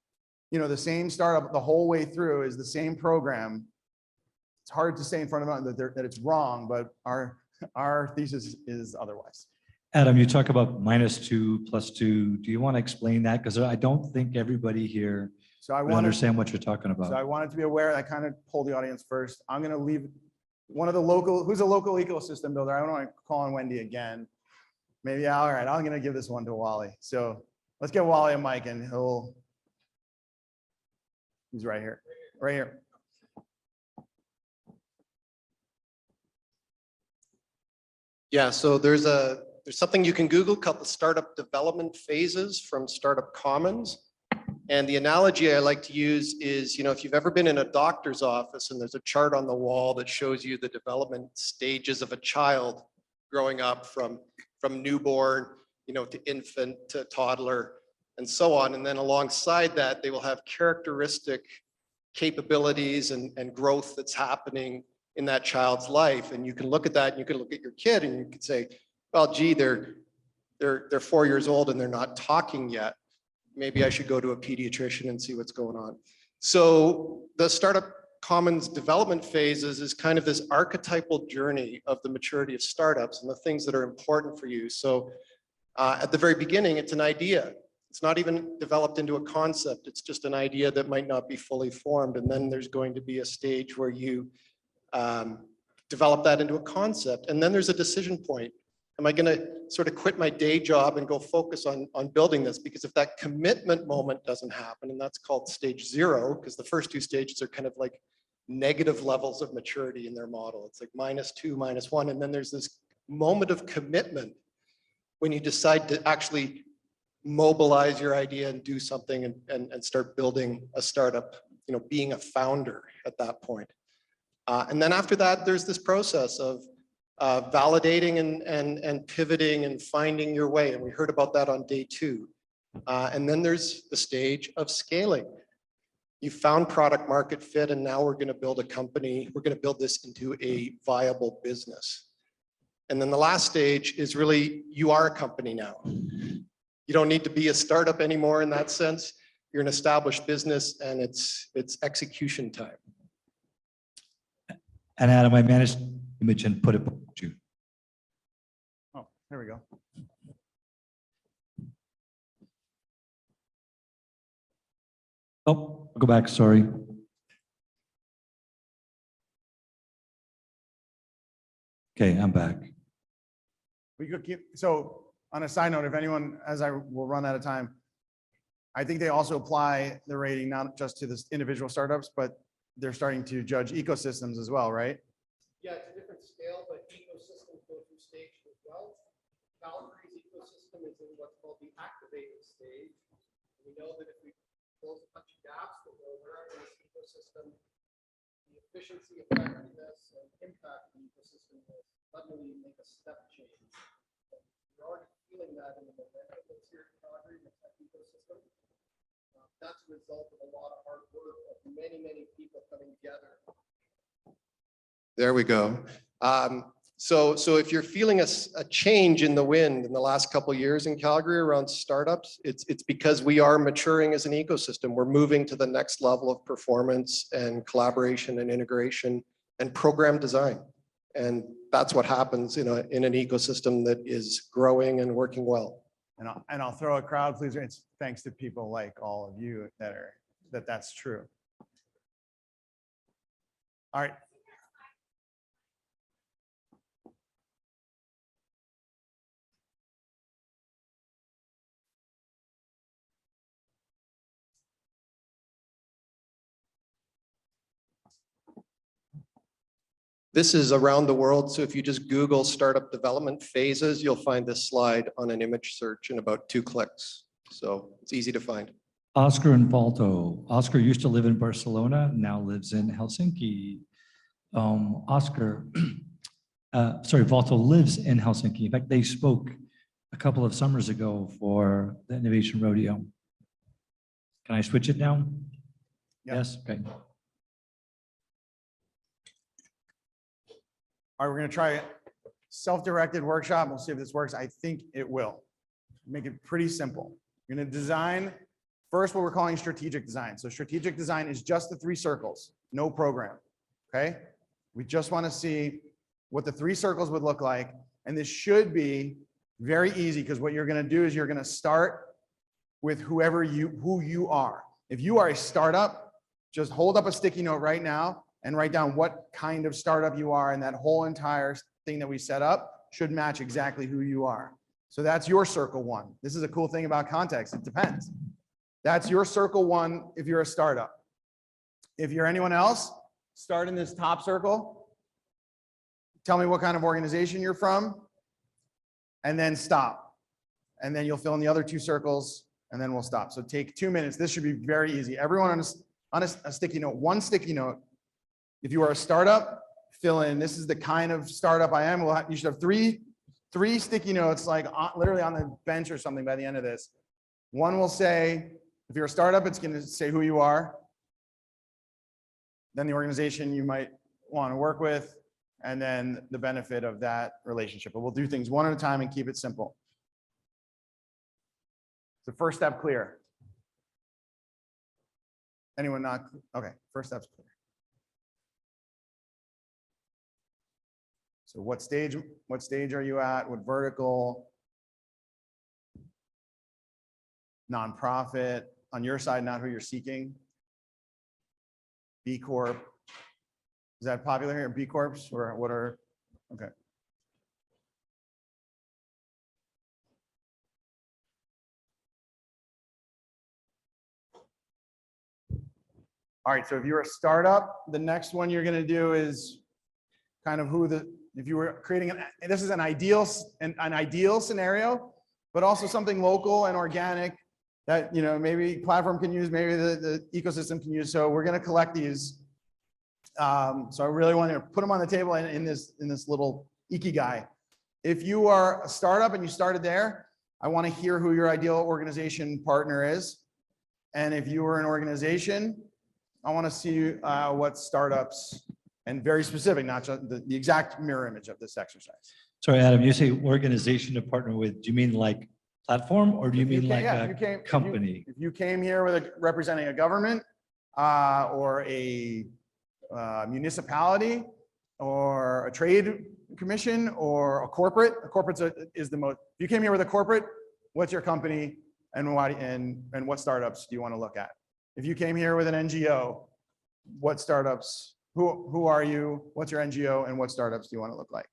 you know, the same startup the whole way through is the same program, it's hard to say in front of them that it's wrong, but our thesis is otherwise. Adam, you talk about -2, +2. Do you want to explain that? Because I don't think everybody here So I would want understand what you're talking So I about. wanted to be aware. I kind of pulled the audience first. I'm going to leave one of the local, who's a local ecosystem builder? I don't want to call on Wendy again. Maybe, all right, I'm going to give this one to Wally. So let's get Wally a mic and he's right here, right here. Yeah, so there's something you can Google called the startup development phases from Startup Commons. And the analogy I like to use is, you know, if you've ever been in a doctor's office and there's a chart on the wall that shows you the development stages of a child growing up from newborn, you know, to infant to toddler and so on. And then alongside that, they will have characteristic capabilities and growth that's happening in that child's life. And you can look at that and you can look at your kid and you can say, well, gee, they're 4 years old and they're not talking yet. Maybe I should go to a pediatrician and see what's going on. So the Startup Commons development phases is kind of this archetypal journey of the maturity of startups and the things that are important for you. So at the very beginning, it's an idea. It's not even developed into a concept. It's just an idea that might not be fully formed. And then there's going to be a stage where you develop that into a concept. And then there's a decision point. Am I going to sort of quit my day job and go focus on building this? Because if that commitment moment doesn't happen, and that's called stage 0, because the first 2 stages are kind of like negative levels of maturity in their model. It's like -2, -1. And then there's this moment of commitment when you decide to actually mobilize your idea and do something and start building a startup, you know, being a founder at that point. And then after that, there's this process of validating and pivoting and finding your way. And we heard about that on day 2. And then there's the stage of scaling. You found product market fit, and now we're going to build a company. We're going to build this into a viable business. And then the last stage is really, you are a company now. You don't need to be a startup anymore in that sense. You're an established business and it's execution time. And Adam, I managed to image and put it to you. Oh, there we go. Oh, I'll go back, sorry. Okay, I'm back. We could keep, so on a side note, if anyone, as I will run out of time, I think they also apply the rating not just to this individual startups, but they're starting to judge ecosystems as well, right? Yeah, it's a different scale, but ecosystems go through stages as well. Calgary's ecosystem is in what's called the activated stage. We know that if we close a bunch of gaps that go around in this ecosystem, the efficiency, effectiveness, and impact of the ecosystem will suddenly make a step change. We're already feeling that in the momentum that's here in Calgary, the tech ecosystem. That's a result of a lot of hard work of many, many people coming together. There we go. So if you're feeling a change in the wind in the last couple of years in Calgary around startups, it's because we are maturing as an ecosystem. We're moving to the next level of performance and collaboration and integration and program design. And that's what happens in an ecosystem that is growing and working well. And I'll throw a crowd pleaser. It's thanks to people like all of you that's true. All right. This is around the world. So if you just Google startup development phases, you'll find this slide on an image search in about 2 clicks. So it's easy to find. Oscar and Valto. Oscar used to live in Barcelona, now lives in Helsinki. Valto lives in Helsinki. In fact, they spoke a couple of summers ago for the Innovation Rodeo. Can I switch it now? Yeah. Yes, okay. All right, we're gonna try self-directed workshop. We'll see if this works. I think it will. Make it pretty simple. We're gonna design first what we're calling strategic design. So strategic design is just the 3 circles, no program, okay? We just wanna see what the 3 circles would look like. And this should be very easy because what you're gonna do is you're gonna start with who you are. If you are a startup, just hold up a sticky note right now and write down what kind of startup you are, and that whole entire thing that we set up should match exactly who you are. So that's your circle 1. This is a cool thing about context. It depends. That's your circle 1 if you're a startup. If you're anyone else, start in this top circle. Tell me what kind of organization you're from, and then stop. And then you'll fill in the other 2 circles, and then we'll stop. So take 2 minutes. This should be very easy. Everyone on a sticky note, 1 sticky note. If you are a startup, fill in, this is the kind of startup I am. You should have three sticky notes, like literally on the bench or something by the end of this. One will say, if you're a startup, it's going to say who you are, then the organization you might want to work with, and then the benefit of that relationship. But we'll do things one at a time and keep it simple. So first step clear. Anyone not? Okay, first step's clear. So what stage are you at? What vertical? Nonprofit. On your side, not who you're seeking. B Corp. Is that popular here? B Corps or what are? Okay. All right, so if you're a startup, the next one you're going to do is kind of if you were creating this is an ideal scenario, but also something local and organic that, maybe platform can use, maybe the ecosystem can use. So we're going to collect these. So I really want to put them on the table in this little ikigai. If you are a startup and you started there, I want to hear who your ideal organization partner is. And if you were an organization, I want to see what startups, and very specific, not just the exact mirror image of this exercise. Sorry, Adam, you say organization to partner with, do you mean like platform or do you mean like a company? If you came here with representing a government or a municipality or a trade commission or a corporate is the most, if you came here with a corporate, what's your company and what startups do you want to look at? If you came here with an NGO, what startups, who are you? What's your NGO and what startups do you want to look like?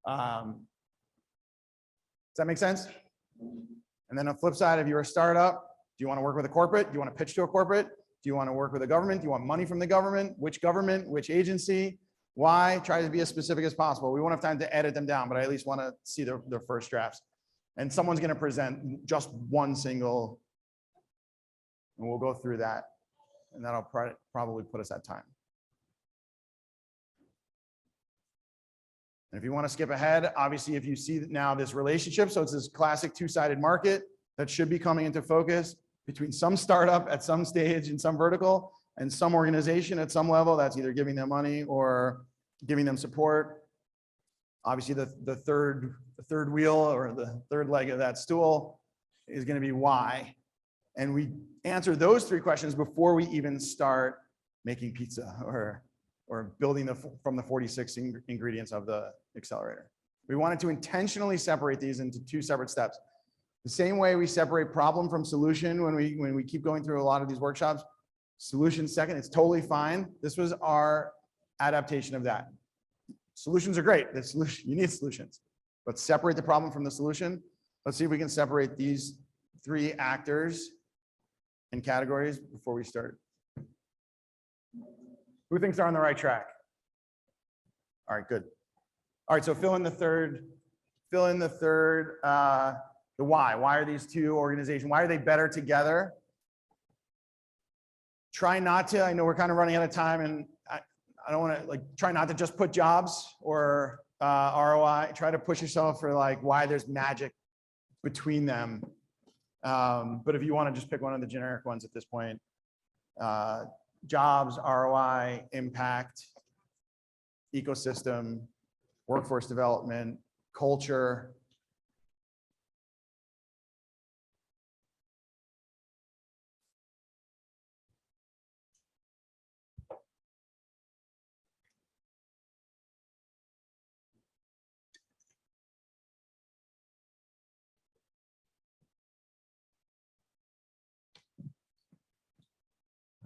Does that make sense? And then on the flip side, if you're a startup, do you want to work with a corporate? Do you want to pitch to a corporate? Do you want to work with a government? Do you want money from the government? Which government? Which agency? Why? Try to be as specific as possible. We won't have time to edit them down, but I at least want to see their first drafts. And someone's going to present just one single, and we'll go through that. And that'll probably put us at time. And if you want to skip ahead, obviously, if you see now this relationship, so it's this classic 2-sided market that should be coming into focus between some startup at some stage in some vertical and some organization at some level that's either giving them money or giving them support. Obviously, the third wheel or the third leg of that stool is going to be why. And we answer those 3 questions before we even start making pizza or building from the 46 ingredients of the accelerator. We wanted to intentionally separate these into 2 separate steps. The same way we separate problem from solution when we keep going through a lot of these workshops, solution second, it's totally fine. This was our adaptation of that. Solutions are great. You need solutions, but separate the problem from the solution. Let's see if we can separate these 3 actors and categories before we start. Who thinks they're on the right track? All right, good. All right, so fill in the third, the why. Why are these 2 organizations, why are they better together? Try not to, I know we're kind of running out of time, and I don't want to try not to just put jobs or ROI. Try to push yourself for why there's magic between them. But if you want to just pick one of the generic ones at this point, jobs, ROI, impact. ecosystem, workforce development, culture.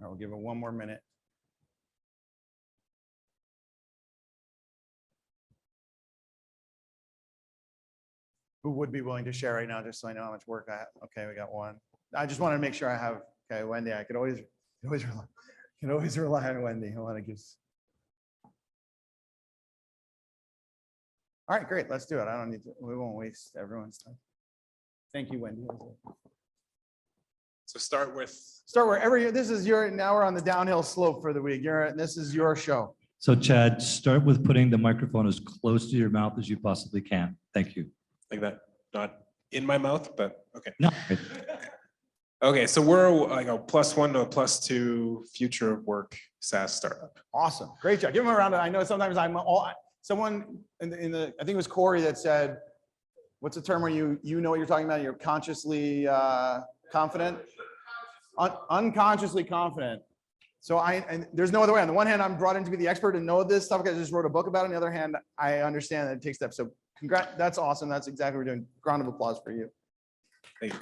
I'll give it one more minute. Who would be willing to share right now, just so I know how much work I have? Okay, we got one. I just wanted to make sure I have, okay, Wendy, I could always rely on Wendy. I want to give. All right, great, let's do it. I don't need to, we won't waste everyone's time. Thank you, Wendy. So start wherever you, this is your, now we're on the downhill slope for the week. This is your show. So Chad, start with putting the microphone as close to your mouth as you possibly can. Thank you. like that, not in my mouth, but okay. No. Okay, so we're like a +1 to a +2 future of work SaaS startup. Awesome, great job. Give him a round. I know sometimes someone in the, I think it was Corey that said, what's the term where you know what you're talking about? You're consciously confident, unconsciously confident. So and there's no other way. On the one hand, I'm brought in to be the expert and know this stuff because I just wrote a book about it. On the other hand, I understand that it takes steps. So congrats, that's awesome. That's exactly what we're doing. Round of applause for you. Thank you.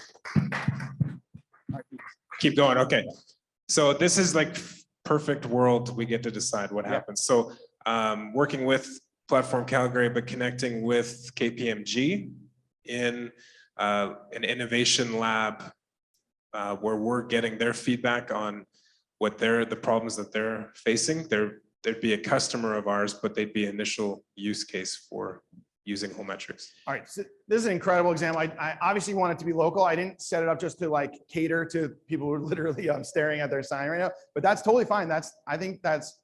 Keep going. Okay. So this is like perfect world. We get to decide what happens. So working with Platform Calgary, but connecting with KPMG in an innovation lab where we're getting their feedback on what the problems that they're facing. There'd be a customer of ours, but they'd be initial use case for using Whole Metrics. All right, so this is an incredible example. I obviously want it to be local. I didn't set it up just to like cater to people who are literally staring at their sign right now, but that's totally fine. I think that's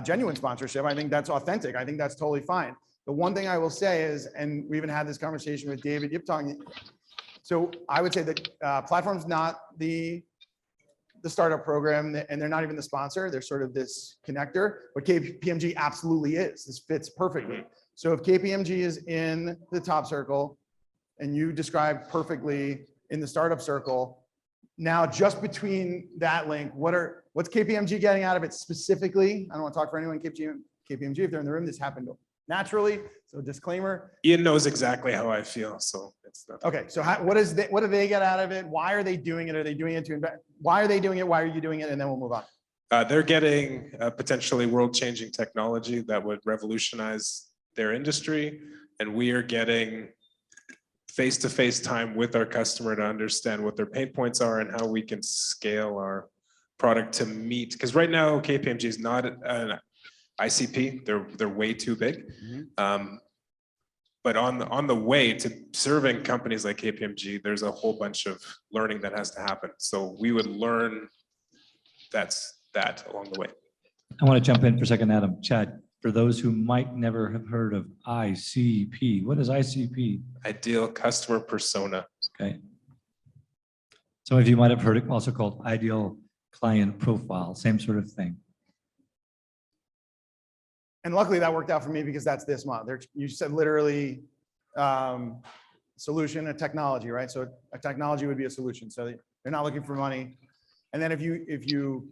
genuine sponsorship. I think that's authentic. I think that's totally fine. The one thing I will say is, and we even had this conversation with David Yiptong. So I would say that Platform's not the startup program, and they're not even the sponsor. They're sort of this connector, but KPMG absolutely is. This fits perfectly. So if KPMG is in the top circle and you describe perfectly in the startup circle, now just between that link, what's KPMG getting out of it specifically? I don't want to talk for anyone KPMG, if they're in the room, this happened naturally. So disclaimer. Ian knows exactly how I feel, so it's not. Okay, so what do they get out of it? Why are they doing it? Are they doing it to invest? Why are they doing it? Why are you doing it? And then we'll move on. They're getting potentially world-changing technology that would revolutionize their industry, and we are getting face-to-face time with our customer to understand what their pain points are and how we can scale our product to meet. Because right now, KPMG is not an ICP; they're way too big. But on the way to serving companies like KPMG, there's a whole bunch of learning that has to happen. So we would learn that along the way. I want to jump in for a second, Adam. Chad, for those who might never have heard of ICP, what is ICP? Ideal customer persona. Okay. Some of you might have heard it also called ideal client profile, same sort of thing. And luckily that worked out for me because that's this month. You said literally solution, a technology, right? So a technology would be a solution. So they're not looking for money. And then if you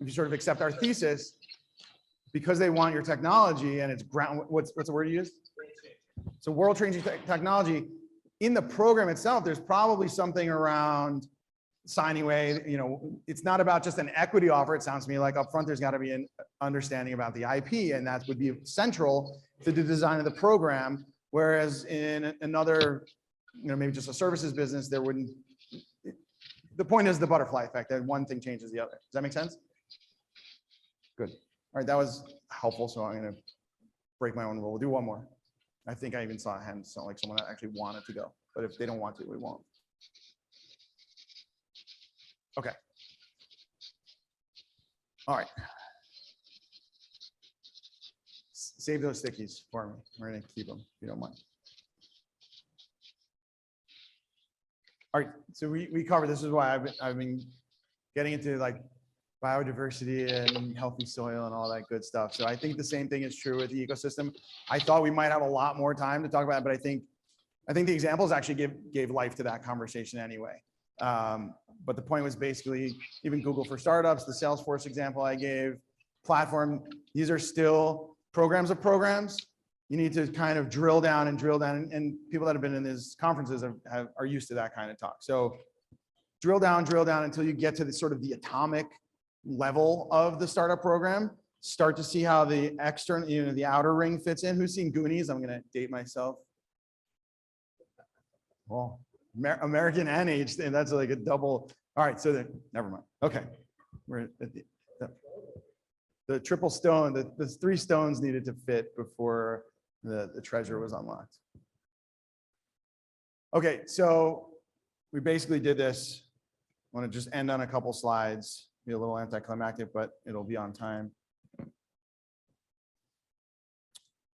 sort of accept our thesis, because they want your technology and it's ground, what's the word you use? So world changing technology. In the program itself, there's probably something around signing away, it's not about just an equity offer. It sounds to me like upfront, there's got to be an understanding about the IP, and that would be central to the design of the program. Whereas in another, maybe just a services business, there wouldn't. The point is the butterfly effect, that one thing changes the other. Does that make sense? Good. All right, that was helpful. So I'm going to break my own rule. We'll do one more. I think I even saw a hand. It's not like someone that actually wanted to go, but if they don't want to, we won't. Okay. All right. Save those stickies for me. We're going to keep them if you don't mind. All right. So we covered, this is why I've been getting into like biodiversity and healthy soil and all that good stuff. So I think the same thing is true with the ecosystem. I thought we might have a lot more time to talk about it, but I think the examples actually gave life to that conversation anyway. But the point was basically even Google for Startups, the Salesforce example I gave, platform, these are still programs of programs. You need to kind of drill down, and people that have been in these conferences are used to that kind of talk. So drill down until you get to the sort of the atomic level of the startup program. Start to see how the external, the outer ring fits in. Who's seen Goonies? I'm gonna date myself. Well, American and age, and that's like a double. All right, so then, never mind. Okay, we're at the triple stone. The 3 stones needed to fit before the treasure was unlocked. Okay, so we basically did this. I want to just end on a couple slides. Be a little anticlimactic, but it'll be on time.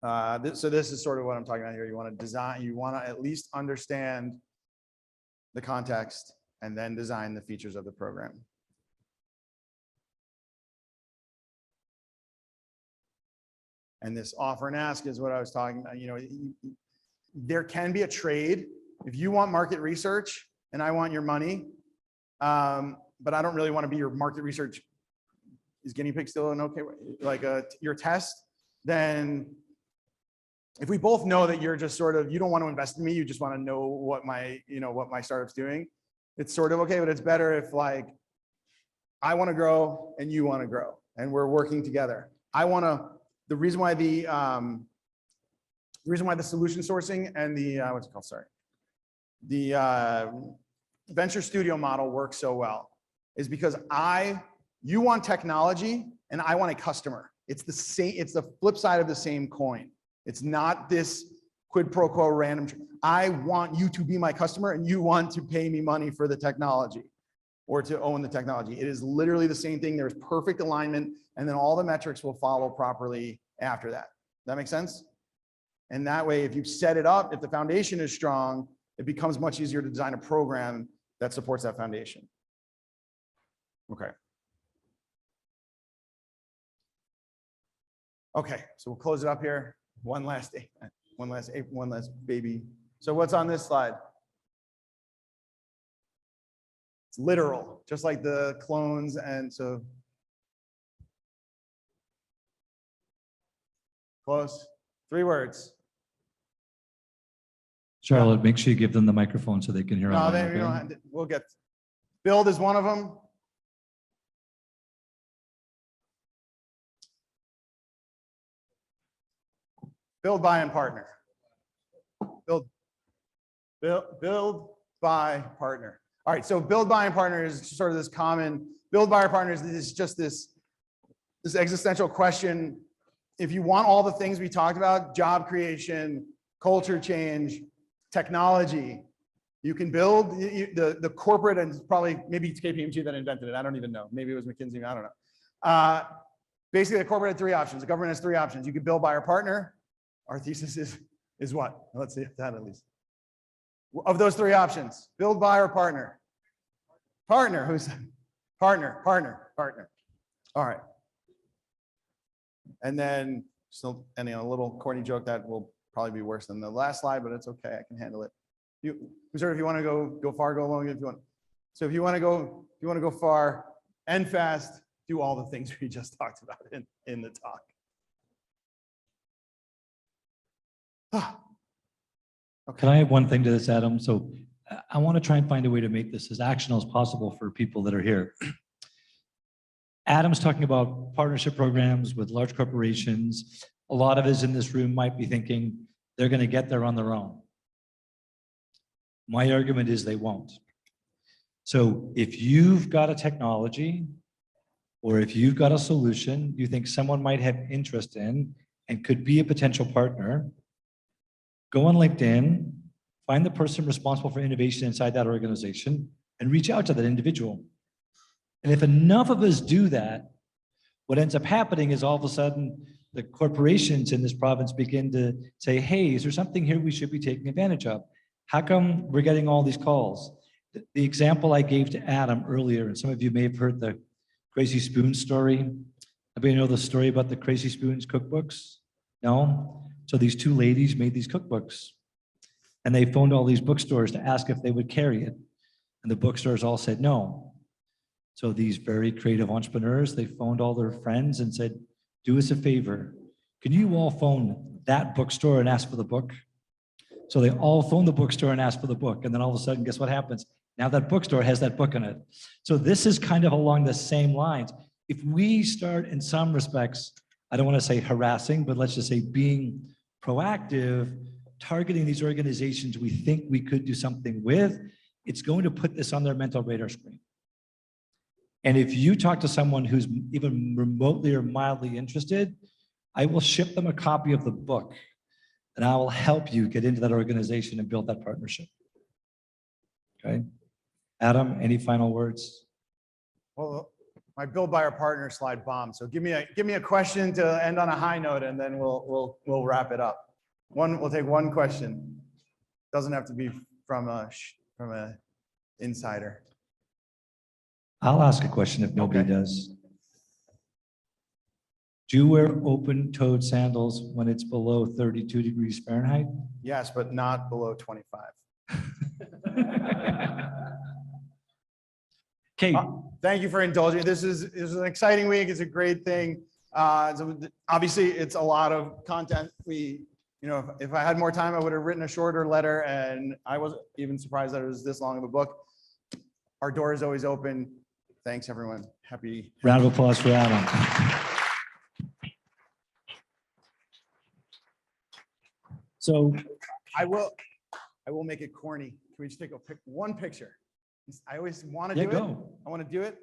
So this is sort of what I'm talking about here. You want to design, you want to at least understand the context and then design the features of the program. And this offer and ask is what I was talking about. There can be a trade. If you want market research and I want your money, but I don't really want to be your market research. Is guinea pig still an okay way? Like your test? Then if we both know that you're just sort of, you don't want to invest in me, you just want to know what my startup's doing, it's sort of okay, but it's better if like, I want to grow and you want to grow and we're working together. The reason why the solution sourcing and the, what's it called? Sorry. The venture studio model works so well is because you want technology and I want a customer. It's the same, it's the flip side of the same coin. It's not this quid pro quo random. I want you to be my customer and you want to pay me money for the technology or to own the technology. It is literally the same thing. There's perfect alignment and then all the metrics will follow properly after that. That makes sense? And that way, if you set it up, if the foundation is strong, it becomes much easier to design a program that supports that foundation. Okay. Okay, so we'll close it up here. One last baby. So what's on this slide? It's literal, just like the clones. And so close. 3 words. Charlotte, make sure you give them the microphone so they can hear. No, online, we don't okay? have to, we'll get. Build is one of them. Build, buy, and partner. Build, buy, partner. All right, so build, buy, and partner is sort of this common, build, buy, or partner is just this existential question. If you want all the things we talked about, job creation, culture change, technology, you can build the corporate, and probably maybe it's KPMG that invented it. I don't even know. Maybe it was McKinsey. I don't know. Basically, the corporate had 3 options. The government has 3 options. You could build, buy, or partner. Our thesis is what? Let's see that at least. Of those 3 options, build, buy, or partner. Partner. Who's partner? All right. And then still ending on a little corny joke that will probably be worse than the last slide, but it's okay. I can handle it. If you want to go far, go long. If you want. So if you want to go far and fast, do all the things we just talked about in the talk. Okay. Can I add one thing to this, Adam? So I want to try and find a way to make this as actionable as possible for people that are here. Adam's talking about partnership programs with large corporations. A lot of us in this room might be thinking they're going to get there on their own. My argument is they won't. So if you've got a technology or if you've got a solution you think someone might have interest in and could be a potential partner, go on LinkedIn, find the person responsible for innovation inside that organization and reach out to that individual. And if enough of us do that, what ends up happening is all of a sudden the corporations in this province begin to say, hey, is there something here we should be taking advantage of? How come we're getting all these calls? The example I gave to Adam earlier, and some of you may have heard the Crazy Spoon story? Anybody know the story about the Crazy Spoons cookbooks? No? So these two ladies made these cookbooks and they phoned all these bookstores to ask if they would carry it. And the bookstores all said no. So these very creative entrepreneurs, they phoned all their friends and said, do us a favor. Can you all phone that bookstore and ask for the book? So they all phoned the bookstore and asked for the book. And then all of a sudden, guess what happens? Now that bookstore has that book in it. So this is kind of along the same lines. If we start in some respects, I don't want to say harassing, but let's just say being proactive, targeting these organizations we think we could do something with, it's going to put this on their mental radar screen. And if you talk to someone who's even remotely or mildly interested, I will ship them a copy of the book and I will help you get into that organization and build that partnership. Okay. Adam, any final words? Well, my build by our partner slide bombed. So give me a question to end on a high note, and then we'll wrap it up. We'll take one question. Doesn't have to be from a insider. I'll ask a question if nobody does. Do you wear open-toed sandals when it's below 32 degrees Fahrenheit? Yes, but not below 25. Okay. Thank you for indulging. This is an exciting week. It's a great thing. So obviously, it's a lot of content. If I had more time, I would have written a shorter letter, and I wasn't even surprised that it was this long of a book. Our door is always open. Thanks, everyone. Happy. Round of applause for Adam. So I will make it corny. Can we just take one picture? I always want to do it. Go. I want to do it.